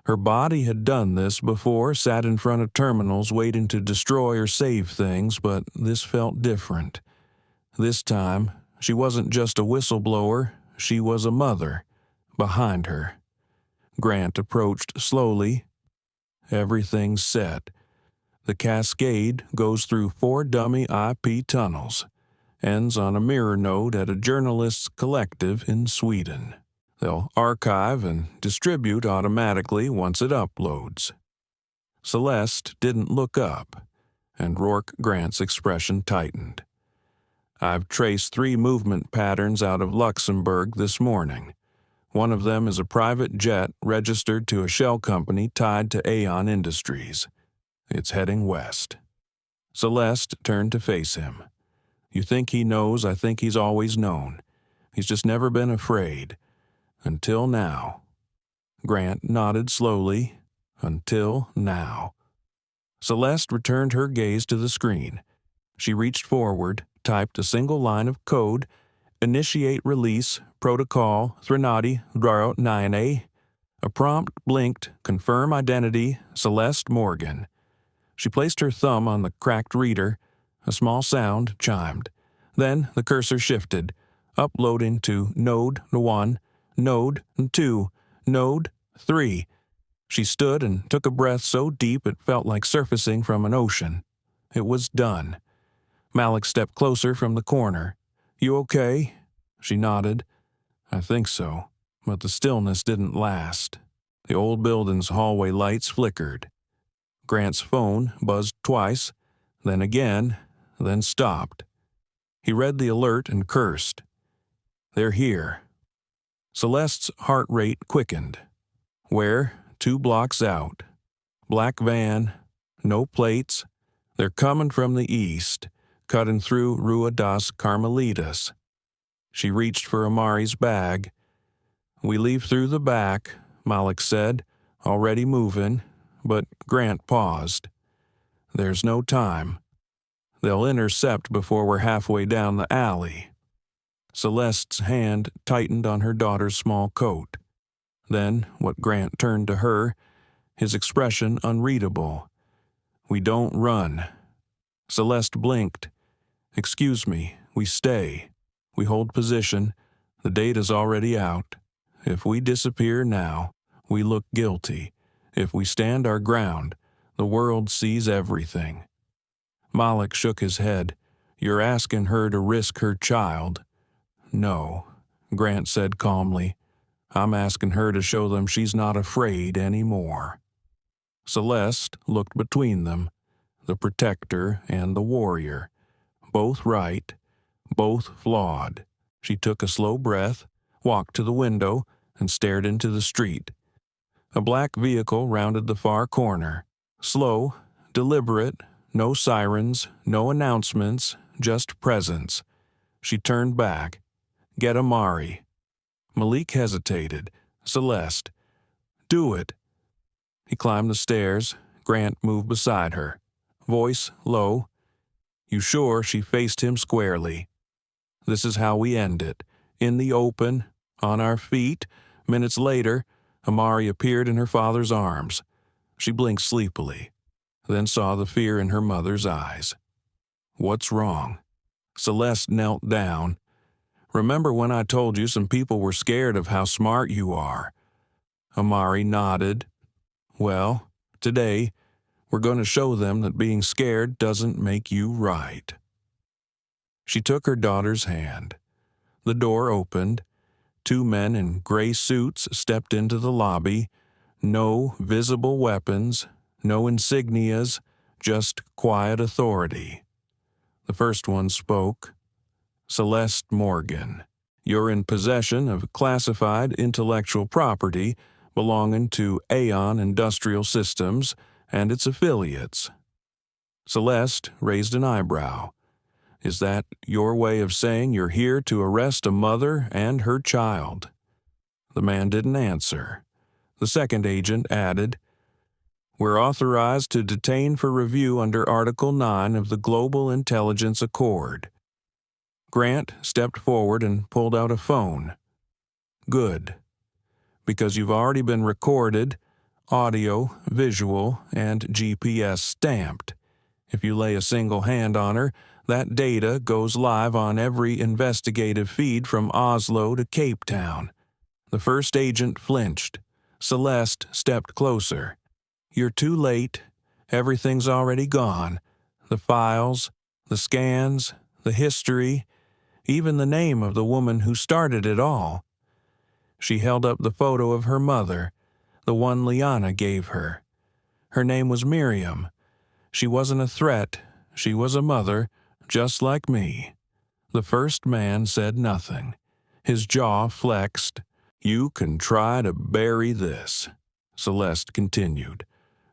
Her body had done this before, sat in front of terminals waiting to destroy or save things, but this felt different. This time, she wasn't just a whistleblower, she was a mother. Behind her. Grant approached slowly. Everything's set. The cascade goes through 4 dummy IP tunnels, ends on a mirror node at a journalists' collective in Sweden. They'll archive and distribute automatically once it uploads. Celeste didn't look up, and Rourke Grant's expression tightened. I've traced 3 movement patterns out of Luxembourg this morning. One of them is a private jet registered to a shell company tied to Aeon Industries. It's heading west. Celeste turned to face him. You think he knows, I think he's always known. He's just never been afraid. Until now. Grant nodded slowly. Until now. Celeste returned her gaze to the screen. She reached forward, typed a single line of code, initiate release, protocol, Threnody, Daro 9A. A prompt blinked, confirm identity, Celeste Morgan. She placed her thumb on the cracked reader. A small sound chimed. Then the cursor shifted, uploading to Node 1, Node 2, Node 3. She stood and took a breath so deep it felt like surfacing from an ocean. It was done. Malik stepped closer from the corner. You okay? She nodded. I think so, but the stillness didn't last. The old building's hallway lights flickered. Grant's phone buzzed twice, then again, then stopped. He read the alert and cursed. They're here. Celeste's heart rate quickened. Where? 2 blocks out. Black van, no plates. They're coming from the east, cutting through Rua das Carmelitas. She reached for Amari's bag. We leave through the back, Malik said, already moving, but Grant paused. There's no time. They'll intercept before we're halfway down the alley. Celeste's hand tightened on her daughter's small coat. Then, what Grant turned to her, his expression unreadable. We don't run. Celeste blinked. Excuse me, we stay. We hold position. The data's already out. If we disappear now, we look guilty. If we stand our ground, the world sees everything. Malik shook his head. You're asking her to risk her child. No, Grant said calmly. I'm asking her to show them she's not afraid anymore. Celeste looked between them, the protector and the warrior. Both right, both flawed. She took a slow breath, walked to the window, and stared into the street. A black vehicle rounded the far corner. Slow, deliberate, no sirens, no announcements, just presence. She turned back. Get Amari. Malik hesitated. Celeste. Do it. He climbed the stairs. Grant moved beside her. Voice low. You sure? She faced him squarely. This is how we end it. In the open, on our feet. Minutes later, Amari appeared in her father's arms. She blinked sleepily, then saw the fear in her mother's eyes. What's wrong? Celeste knelt down. Remember when I told you some people were scared of how smart you are?" Amari nodded. "Well, today, we're going to show them that being scared doesn't make you right." She took her daughter's hand. The door opened. Two men in gray suits stepped into the lobby. No visible weapons, no insignias, just quiet authority. The first one spoke. "Celeste Morgan, you're in possession of classified intellectual property belonging to Aeon Industrial Systems and its affiliates." Celeste raised an eyebrow. "Is that your way of saying you're here to arrest a mother and her child?" The man didn't answer. The second agent added, "We're authorized to detain for review under Article 9 of the Global Intelligence Accord." Grant stepped forward and pulled out a phone. "Good. Because you've already been recorded, audio, visual, and GPS stamped. If you lay a single hand on her, that data goes live on every investigative feed from Oslo to Cape Town." The first agent flinched. Celeste stepped closer. "You're too late. Everything's already gone. The files, the scans, the history, even the name of the woman who started it all." She held up the photo of her mother, the one Liana gave her. Her name was Miriam. She wasn't a threat. She was a mother, just like me. The first man said nothing. His jaw flexed. "You can try to bury this," Celeste continued,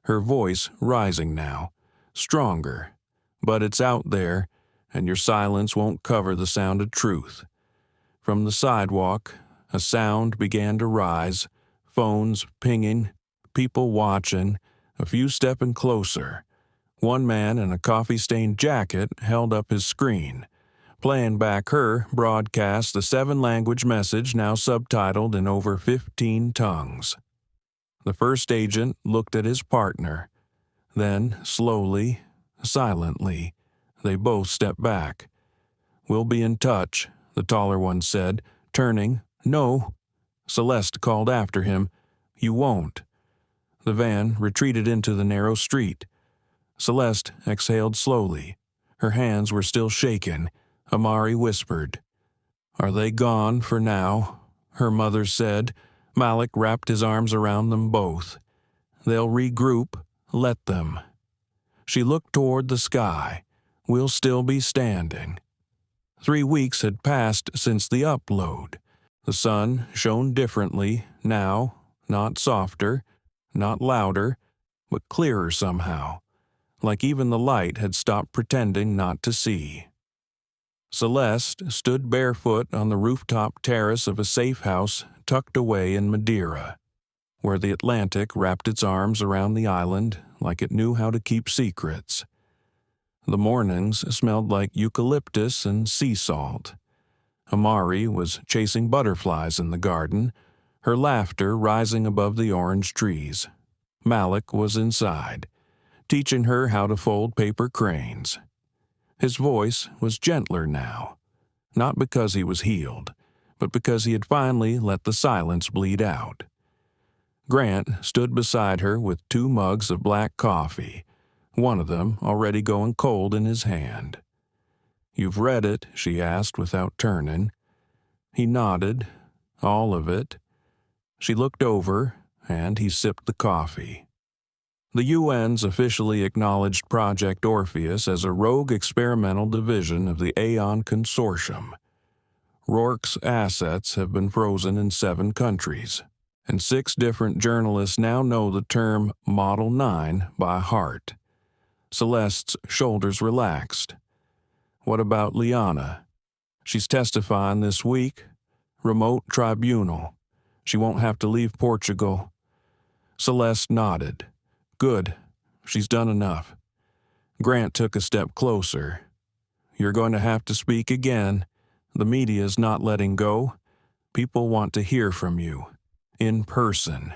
her voice rising now, stronger. "But it's out there, and your silence won't cover the sound of truth." From the sidewalk, a sound began to rise, phones pinging, people watching, a few stepping closer. One man in a coffee-stained jacket held up his screen. Playing back her broadcast the 7-language message now subtitled in over 15 tongues. The first agent looked at his partner. Then, slowly, silently, they both stepped back. "We'll be in touch," the taller one said, turning. "No," Celeste called after him. "You won't." The van retreated into the narrow street. Celeste exhaled slowly. Her hands were still shaking. Amari whispered. "Are they gone for now?" her mother said. Malik wrapped his arms around them both. "They'll regroup. Let them." She looked toward the sky. "We'll still be standing." 3 weeks had passed since the upload. The sun shone differently now, not softer, not louder, but clearer somehow, like even the light had stopped pretending not to see. Celeste stood barefoot on the rooftop terrace of a safe house tucked away in Madeira, where the Atlantic wrapped its arms around the island like it knew how to keep secrets. The mornings smelled like eucalyptus and sea salt. Amari was chasing butterflies in the garden, her laughter rising above the orange trees. Malik was inside, teaching her how to fold paper cranes. His voice was gentler now, not because he was healed, but because he had finally let the silence bleed out. Grant stood beside her with 2 mugs of black coffee, one of them already going cold in his hand. "You've read it?" she asked without turning. He nodded. "All of it." She looked over, and he sipped the coffee. The UN's officially acknowledged Project Orpheus as a rogue experimental division of the Aeon Consortium. Rourke's assets have been frozen in 7 countries, and 6 different journalists now know the term Model 9 by heart. Celeste's shoulders relaxed. "What about Liana?" "She's testifying this week. Remote tribunal. She won't have to leave Portugal." Celeste nodded. "Good. She's done enough." Grant took a step closer. "You're going to have to speak again. The media's not letting go. People want to hear from you. In person."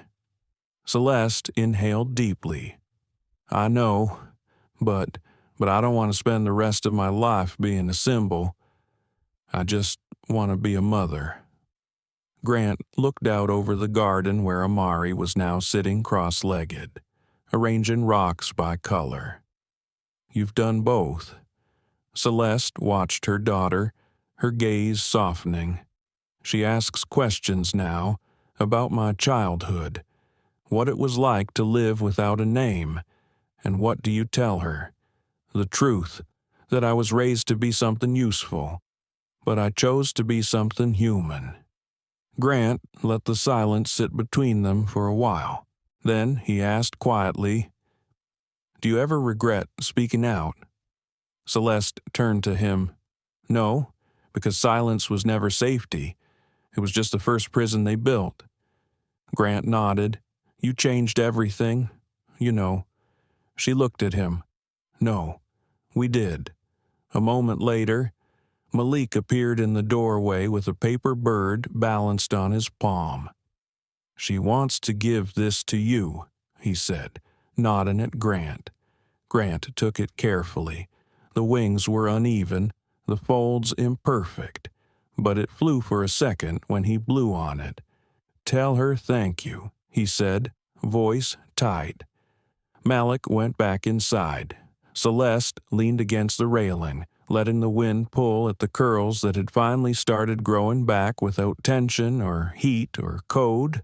Celeste inhaled deeply. "I know, but I don't want to spend the rest of my life being a symbol. I just want to be a mother." Grant looked out over the garden where Amari was now sitting cross-legged, arranging rocks by color. "You've done both." Celeste watched her daughter, her gaze softening. "She asks questions now about my childhood, what it was like to live without a name, and what do you tell her? The truth, that I was raised to be something useful, but I chose to be something human." Grant let the silence sit between them for a while. Then he asked quietly, "Do you ever regret speaking out?" Celeste turned to him. "No, because silence was never safety. It was just the first prison they built." Grant nodded. "You changed everything, you know." She looked at him. "No, we did." A moment later, Malik appeared in the doorway with a paper bird balanced on his palm. "She wants to give this to you," he said, nodding at Grant. Grant took it carefully. The wings were uneven, the folds imperfect, but it flew for a second when he blew on it. "Tell her thank you," he said, voice tight. Malik went back inside. Celeste leaned against the railing, letting the wind pull at the curls that had finally started growing back without tension or heat or code.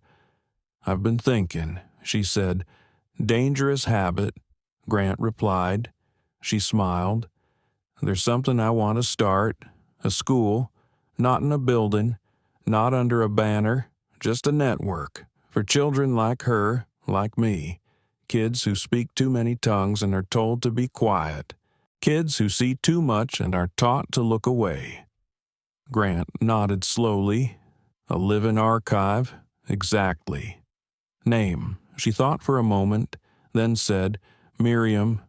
"I've been thinking," she said. "Dangerous habit," Grant replied. She smiled. "There's something I want to start, a school, not in a building, not under a banner, just a network, for children like her, like me, kids who speak too many tongues and are told to be quiet, kids who see too much and are taught to look away." Grant nodded slowly. "A living archive, exactly." "Name," she thought for a moment, then said, "Miriam."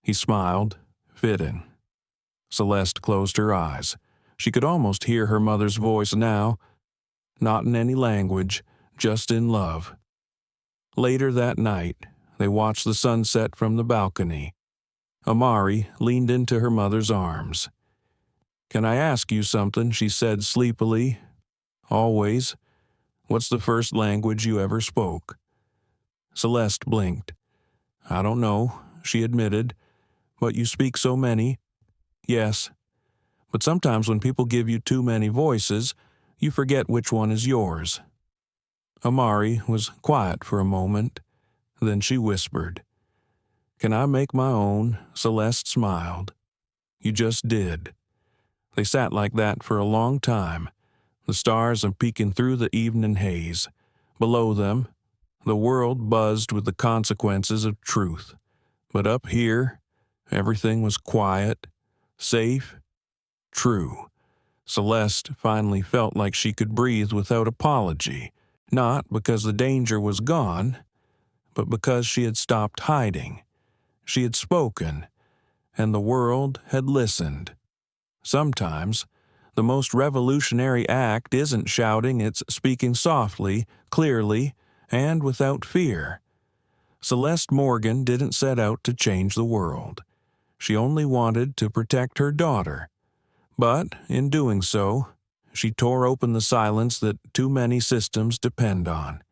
He smiled. "Fitting." Celeste closed her eyes. She could almost hear her mother's voice now, not in any language, just in love. Later that night, they watched the sunset from the balcony. Amari leaned into her mother's arms. "Can I ask you something?" she said sleepily. "Always. What's the first language you ever spoke?" Celeste blinked. "I don't know," she admitted. "But you speak so many." "Yes. But sometimes when people give you too many voices, you forget which one is yours." Amari was quiet for a moment. Then she whispered, "Can I make my own?" Celeste smiled. "You just did." They sat like that for a long time, the stars peeking through the evening haze. Below them, the world buzzed with the consequences of truth. But up here, everything was quiet, safe, true. Celeste finally felt like she could breathe without apology, not because the danger was gone, but because she had stopped hiding. She had spoken, and the world had listened. Sometimes, the most revolutionary act isn't shouting, it's speaking softly, clearly, and without fear. Celeste Morgan didn't set out to change the world. She only wanted to protect her daughter. But, in doing so, she tore open the silence that too many systems depend on.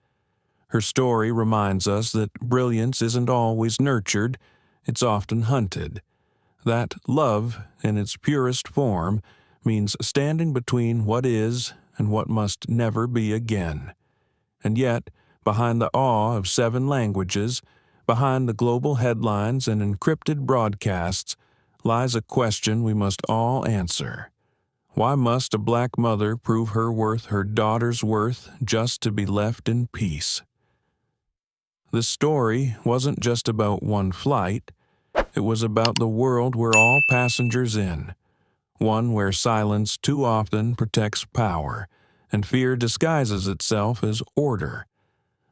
Her story reminds us that brilliance isn't always nurtured, it's often hunted. That love, in its purest form, means standing between what is and what must never be again. And yet, behind the awe of 7 languages, behind the global headlines and encrypted broadcasts, lies a question we must all answer. Why must a black mother prove her worth her daughter's worth just to be left in peace? This story wasn't just about one flight. It was about the world we're all passengers in, one where silence too often protects power, and fear disguises itself as order.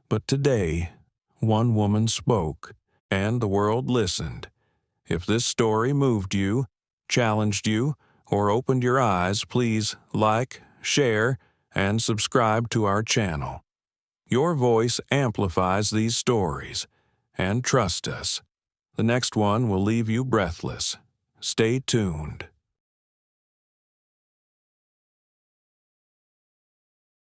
But today, one woman spoke, and the world listened. If this story moved you, challenged you, or opened your eyes, please like, share, and subscribe to our channel. Your voice amplifies these stories, and trust us, the next one will leave you breathless. Stay tuned.